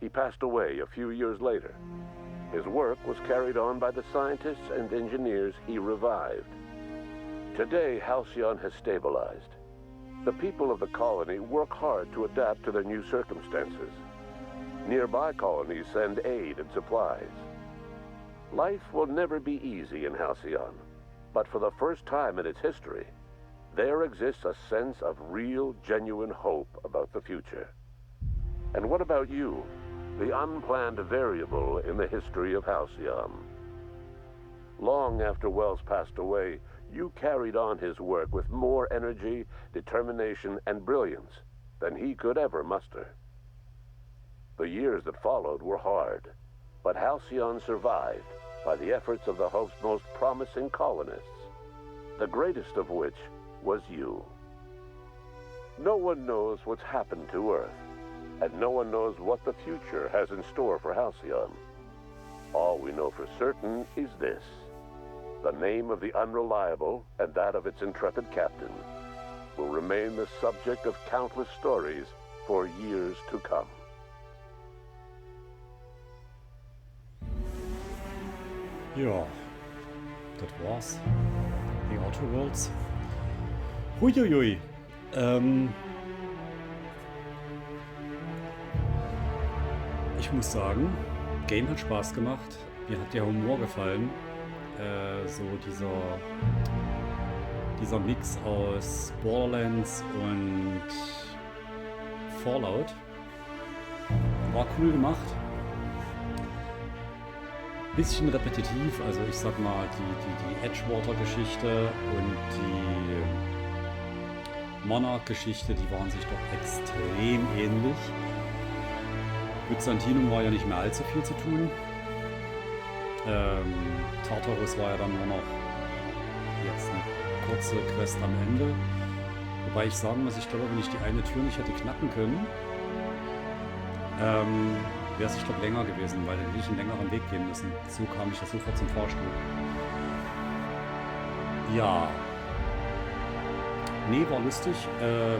He passed away a few years later. His work was carried on by the scientists and engineers he revived. Today, Halcyon has stabilized. The people of the colony work hard to adapt to their new circumstances. Nearby colonies send aid and supplies. Life will never be easy in Halcyon, but for the first time in its history, there exists a sense of real, genuine hope about the future. And what about you, the unplanned variable in the history of Halcyon? Long after Wells passed away, you carried on his work with more energy, determination, and brilliance than he could ever muster. The years that followed were hard, but Halcyon survived by the efforts of the Hulk's most promising colonists, the greatest of which was you. No one knows what's happened to Earth, and no one knows what the future has in store for Halcyon. All we know for certain is this: the name of the Unreliable and that of its intrepid captain will remain the subject of countless stories for years to come. Ja, das war's. The Outer Worlds. Huiuiui. Ich muss sagen, Game hat Spaß gemacht. Mir hat der Humor gefallen. So dieser Mix aus Borderlands und Fallout. War cool gemacht. Bisschen repetitiv, also ich sag mal die Edgewater-Geschichte und die Monarch-Geschichte, die waren sich doch extrem ähnlich. Byzantinum war ja nicht mehr allzu viel zu tun. Tartarus war ja dann nur noch jetzt eine kurze Quest am Ende. Wobei ich sagen muss, ich glaube, wenn ich die eine Tür nicht hätte knacken können, wäre es, ich glaube, länger gewesen, weil dann hätte ich einen längeren Weg gehen müssen. So kam ich ja sofort zum Fahrstuhl. Ja. Nee, war lustig,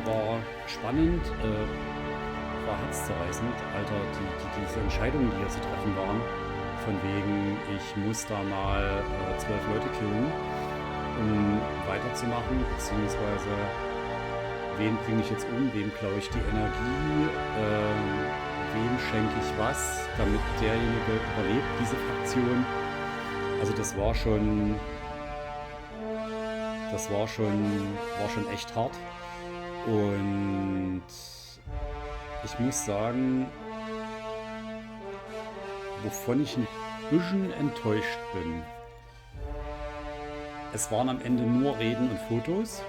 war spannend, war herzzerreißend. Alter, diese Entscheidungen, die hier zu treffen waren, von wegen, ich muss da mal 12 Leute killen, um weiterzumachen, beziehungsweise wen bringe ich jetzt um, wem klaue ich die Energie, wem schenke ich was, damit derjenige überlebt, diese Fraktion. Also das war schon echt hart. Und ich muss sagen, wovon ich ein bisschen enttäuscht bin. Es waren am Ende nur Reden und Fotos.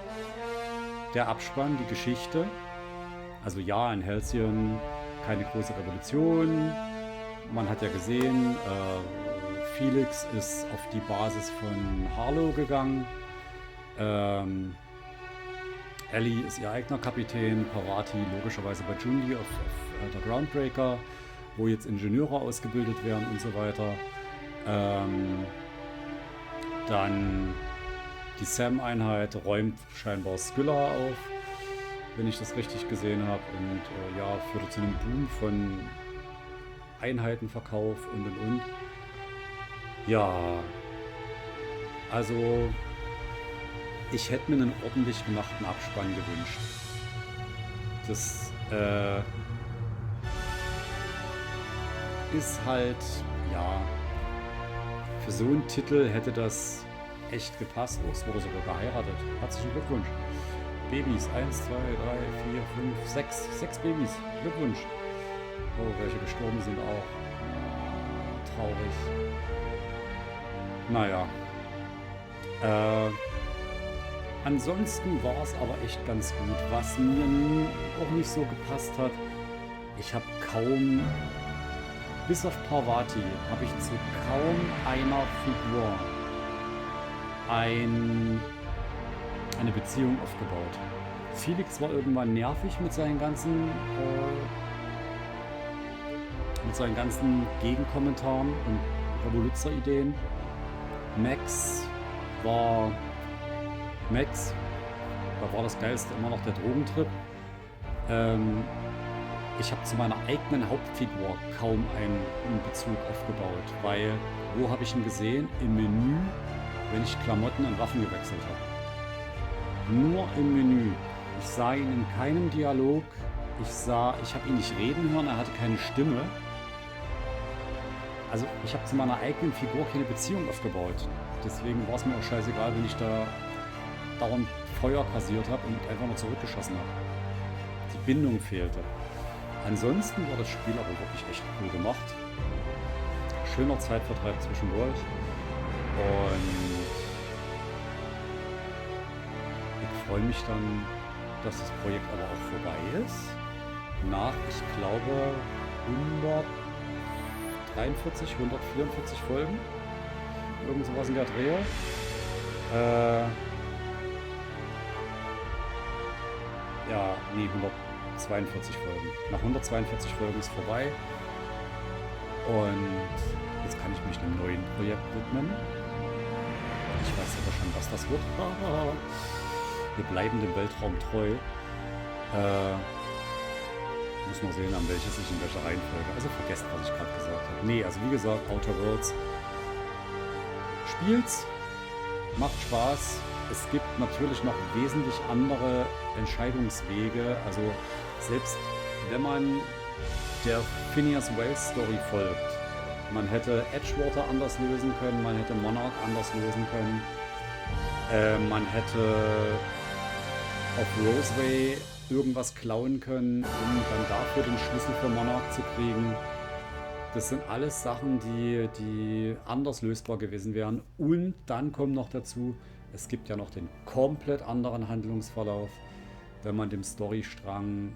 Der Abspann, die Geschichte. Also ja, in Halcyon keine große Revolution. Man hat ja gesehen, Felix ist auf die Basis von Harlow gegangen. Ellie ist ihr eigener Kapitän. Parvati logischerweise bei Jundi auf der Groundbreaker, wo jetzt Ingenieure ausgebildet werden und so weiter. Dann die Sam-Einheit räumt scheinbar Skylla auf, wenn ich das richtig gesehen habe, und ja, führte zu einem Boom von Einheitenverkauf und. Ja, also ich hätte mir einen ordentlich gemachten Abspann gewünscht. Das ist halt, ja, für so einen Titel hätte das echt gepasst. Oh, es wurde sogar geheiratet. Herzlichen Glückwunsch. Babys, 1, 2, 3, 4, 5, 6. 6 Babys. Glückwunsch. Oh, welche gestorben sind auch. Traurig. Naja. Ansonsten war es aber echt ganz gut. Was mir auch nicht so gepasst hat, ich habe kaum, bis auf Parvati, habe ich zu kaum einer Figur eine Beziehung aufgebaut. Felix war irgendwann nervig mit seinen ganzen Gegenkommentaren und Revoluzzer-Ideen. Max, da war das Geilste immer noch der Drogentrip. Ich habe zu meiner eigenen Hauptfigur kaum einen Bezug aufgebaut, weil, wo habe ich ihn gesehen? Im Menü, wenn ich Klamotten und Waffen gewechselt habe. Nur im Menü. Ich sah ihn in keinem Dialog. Ich habe ihn nicht reden hören, er hatte keine Stimme. Also ich habe zu meiner eigenen Figur keine Beziehung aufgebaut. Deswegen war es mir auch scheißegal, wenn ich da dauernd Feuer kassiert habe und einfach nur zurückgeschossen habe. Die Bindung fehlte. Ansonsten war das Spiel aber wirklich echt cool gemacht. Schöner Zeitvertreib zwischendurch. Und ich freue mich dann, dass das Projekt aber auch vorbei ist. nach, ich glaube, 143, 144 Folgen. Irgend sowas in der Dreh. Ja, nee, 142 Folgen. Nach 142 Folgen ist vorbei. Und jetzt kann ich mich einem neuen Projekt widmen. Ich weiß aber schon, was das wird. Wir bleiben dem Weltraum treu. Muss man sehen, an welches sich in welcher Reihenfolge. Also vergesst, was ich gerade gesagt habe. Nee, also wie gesagt, Outer Worlds. Spielt's. Macht Spaß. Es gibt natürlich noch wesentlich andere Entscheidungswege. Also selbst wenn man der Phineas Wales Story folgt, man hätte Edgewater anders lösen können, man hätte Monarch anders lösen können, man hätte auf Roseway irgendwas klauen können, um dann dafür den Schlüssel für Monarch zu kriegen. Das sind alles Sachen, die anders lösbar gewesen wären. Und dann kommt noch dazu, es gibt ja noch den komplett anderen Handlungsverlauf, wenn man dem Storystrang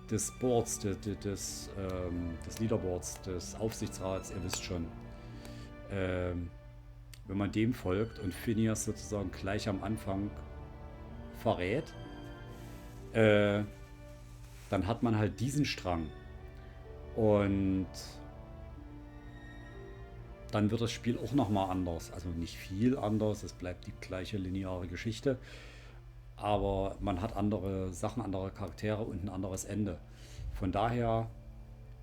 des Boards, des Leaderboards, des Aufsichtsrats, ihr wisst schon, wenn man dem folgt und Phineas sozusagen gleich am Anfang verrät, dann hat man halt diesen Strang. Und dann wird das Spiel auch nochmal anders. Also nicht viel anders, es bleibt die gleiche lineare Geschichte. Aber man hat andere Sachen, andere Charaktere und ein anderes Ende. Von daher,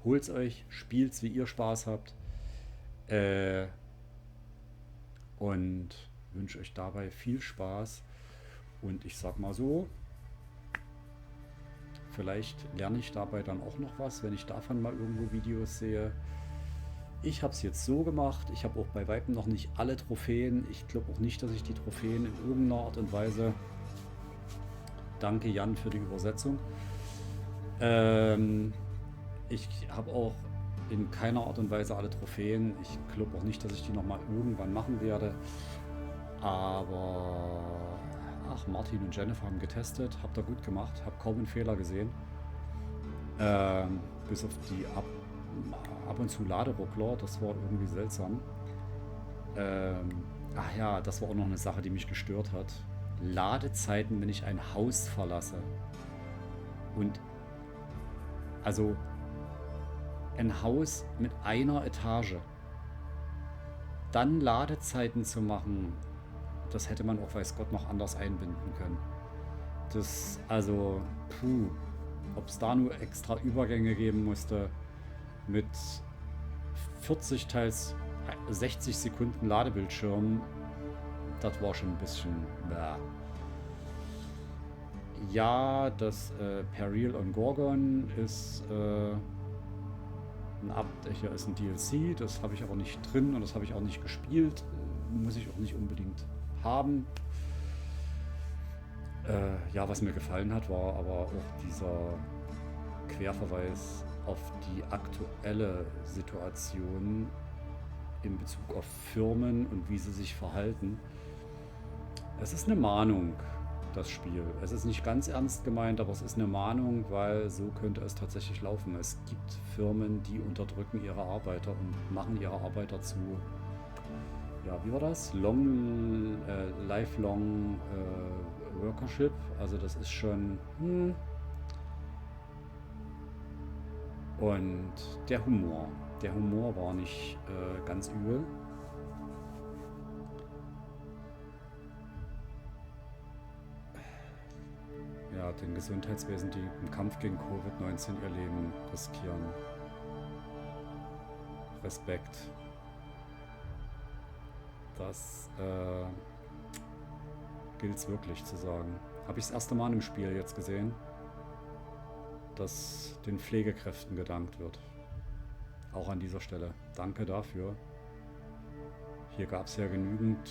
holt's euch, spielt's, wie ihr Spaß habt. Und wünsche euch dabei viel Spaß. Und ich sag mal so, vielleicht lerne ich dabei dann auch noch was, wenn ich davon mal irgendwo Videos sehe. Ich habe es jetzt so gemacht. Ich habe auch bei Weitem noch nicht alle Trophäen. Ich glaube auch nicht, dass ich die Trophäen in irgendeiner Art und Weise... Danke Jan für die Übersetzung. Ich habe auch in keiner Art und Weise alle Trophäen. Ich glaube auch nicht, dass ich die nochmal irgendwann machen werde. Aber... Ach, Martin und Jennifer haben getestet, habt ihr gut gemacht, hab kaum einen Fehler gesehen. Bis auf die ab und zu Laderuckler, das war irgendwie seltsam. Ach ja, das war auch noch eine Sache, die mich gestört hat. Ladezeiten, wenn ich ein Haus verlasse. Und also ein Haus mit einer Etage. Dann Ladezeiten zu machen, das hätte man auch, weiß Gott, noch anders einbinden können. Das, also, ob es da nur extra Übergänge geben musste mit 40 teils 60 Sekunden Ladebildschirm, das war schon ein bisschen, ja, das Peril on Gorgon ist hier ist ein DLC, das habe ich aber nicht drin und das habe ich auch nicht gespielt, muss ich auch nicht unbedingt haben. Ja, was mir gefallen hat, war aber auch dieser Querverweis auf die aktuelle Situation in Bezug auf Firmen und wie sie sich verhalten. Es ist eine Mahnung, das Spiel. Es ist nicht ganz ernst gemeint, aber es ist eine Mahnung, weil so könnte es tatsächlich laufen. Es gibt Firmen, die unterdrücken ihre Arbeiter und machen ihre Arbeiter zu, ja, wie war das? Lifelong Workership. Also das ist schon... Und der Humor. Der Humor war nicht ganz übel. Ja, den Gesundheitswesen, die im Kampf gegen Covid-19 ihr Leben riskieren. Respekt. Das gilt es wirklich zu sagen. Habe ich das erste Mal im Spiel jetzt gesehen, dass den Pflegekräften gedankt wird. Auch an dieser Stelle. Danke dafür. Hier gab es ja genügend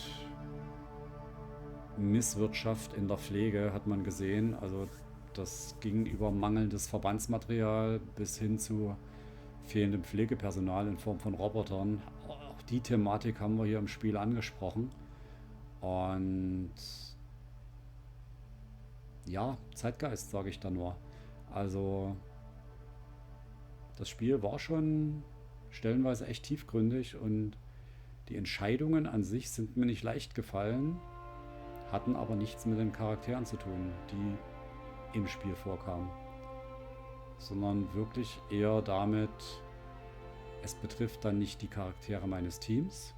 Misswirtschaft in der Pflege, hat man gesehen. Also das ging über mangelndes Verbandsmaterial bis hin zu fehlendem Pflegepersonal in Form von Robotern. Auch die Thematik haben wir hier im Spiel angesprochen. Und ja, Zeitgeist, sage ich da nur. Also das Spiel war schon stellenweise echt tiefgründig und die Entscheidungen an sich sind mir nicht leicht gefallen, hatten aber nichts mit den Charakteren zu tun, die im Spiel vorkamen, sondern wirklich eher damit, es betrifft dann nicht die Charaktere meines Teams,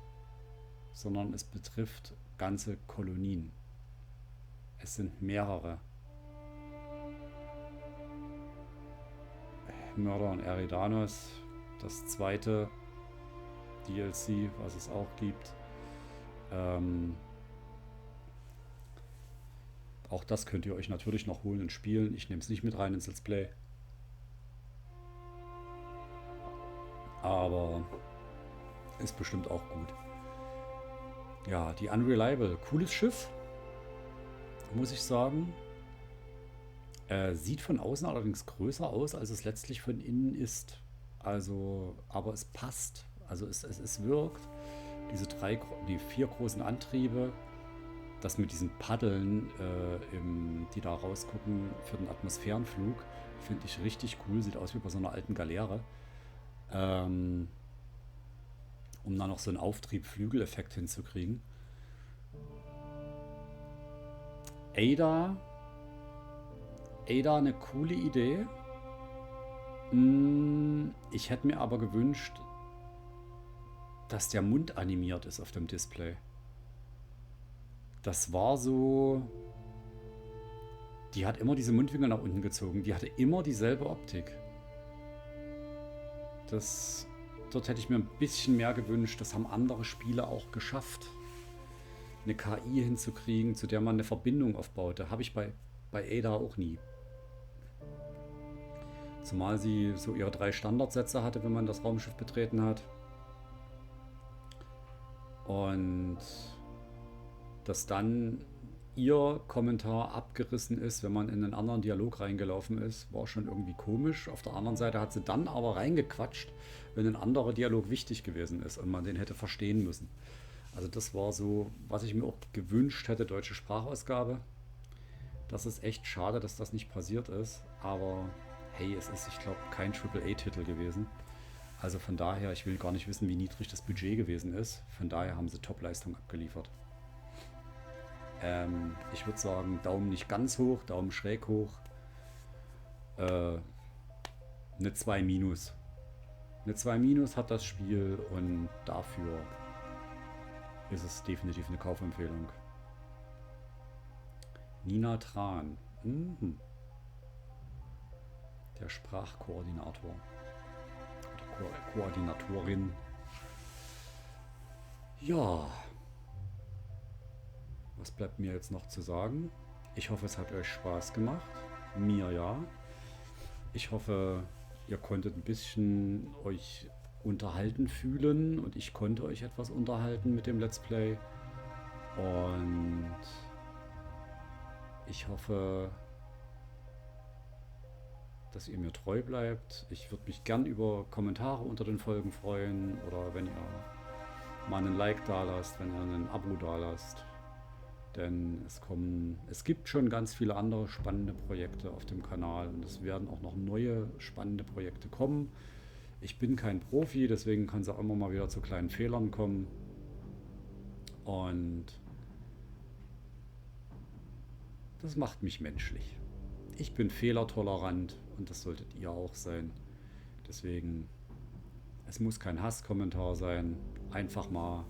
sondern es betrifft ganze Kolonien. Es sind mehrere. Mörder und Eridanos, das zweite DLC, was es auch gibt. Auch das könnt ihr euch natürlich noch holen und spielen. Ich nehme es nicht mit rein ins Let's Play. Aber ist bestimmt auch gut. Ja, die Unreliable. Cooles Schiff, muss ich sagen. Sieht von außen allerdings größer aus, als es letztlich von innen ist. Also, aber es passt. Also es wirkt. Die 4 großen Antriebe, das mit diesen Paddeln, die da rausgucken für den Atmosphärenflug, finde ich richtig cool. Sieht aus wie bei so einer alten Galeere. Um dann noch so einen Auftrieb-Flügeleffekt hinzukriegen. Ada, eine coole Idee. Ich hätte mir aber gewünscht, dass der Mund animiert ist auf dem Display. Das war so... Die hat immer diese Mundwinkel nach unten gezogen. Die hatte immer dieselbe Optik. Dort hätte ich mir ein bisschen mehr gewünscht. Das haben andere Spiele auch geschafft, eine KI hinzukriegen, zu der man eine Verbindung aufbaute. Habe ich bei Ada auch nie. Zumal sie so ihre 3 Standardsätze hatte, wenn man das Raumschiff betreten hat. Und dass dann ihr Kommentar abgerissen ist, wenn man in einen anderen Dialog reingelaufen ist, war schon irgendwie komisch. Auf der anderen Seite hat sie dann aber reingequatscht, wenn ein anderer Dialog wichtig gewesen ist und man den hätte verstehen müssen. Also das war so, was ich mir auch gewünscht hätte, deutsche Sprachausgabe. Das ist echt schade, dass das nicht passiert ist, aber hey, es ist, ich glaube, kein AAA-Titel gewesen. Also von daher, ich will gar nicht wissen, wie niedrig das Budget gewesen ist. Von daher haben sie Top-Leistung abgeliefert. Ich würde sagen, Daumen nicht ganz hoch, Daumen schräg hoch. Eine 2-. Eine 2- hat das Spiel und dafür ist es definitiv eine Kaufempfehlung. Nina Tran. Der Sprachkoordinator. Oder Koordinatorin. Ja. Was bleibt mir jetzt noch zu sagen? Ich hoffe, es hat euch Spaß gemacht. Mir ja. Ich hoffe, ihr konntet ein bisschen euch unterhalten fühlen und ich konnte euch etwas unterhalten mit dem Let's Play. Und ich hoffe, dass ihr mir treu bleibt. Ich würde mich gern über Kommentare unter den Folgen freuen oder wenn ihr mal einen Like da lasst, wenn ihr ein Abo da lasst. Denn es gibt schon ganz viele andere spannende Projekte auf dem Kanal und es werden auch noch neue spannende Projekte kommen. Ich bin kein Profi, deswegen kann es auch immer mal wieder zu kleinen Fehlern kommen. Und das macht mich menschlich. Ich bin fehlertolerant und das solltet ihr auch sein. Deswegen, es muss kein Hasskommentar sein. Einfach mal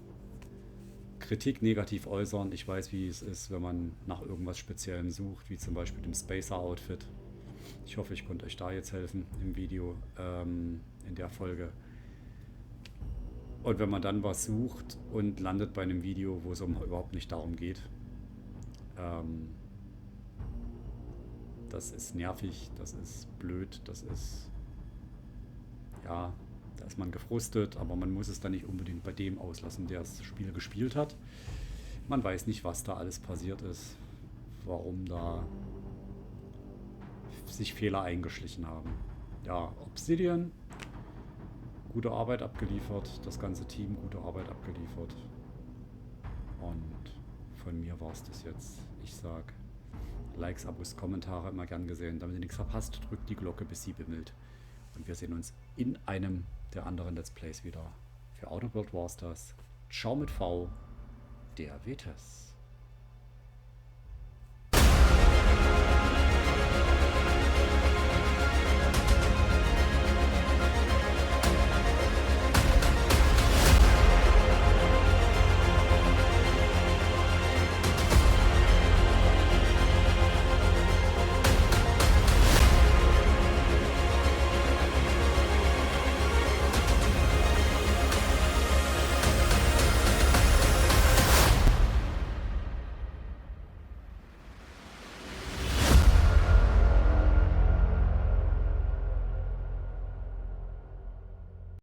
Kritik negativ äußern. Ich weiß, wie es ist, wenn man nach irgendwas Speziellem sucht, wie zum Beispiel dem Spacer-Outfit. Ich hoffe, ich konnte euch da jetzt helfen im Video, in der Folge. Und wenn man dann was sucht und landet bei einem Video, wo es überhaupt nicht darum geht, das ist nervig, das ist blöd, das ist, ja, da ist man gefrustet, aber man muss es dann nicht unbedingt bei dem auslassen, der das Spiel gespielt hat. Man weiß nicht, was da alles passiert ist, warum da sich Fehler eingeschlichen haben. Ja, Obsidian, gute Arbeit abgeliefert, das ganze Team gute Arbeit abgeliefert. Und von mir war es das jetzt. Ich sag, Likes, Abos, Kommentare immer gern gesehen. Damit ihr nichts verpasst, drückt die Glocke, bis sie bimmelt. Und wir sehen uns in einem der anderen Let's Plays wieder. Für Outer World war's das. Ciao mit V, der Vetes.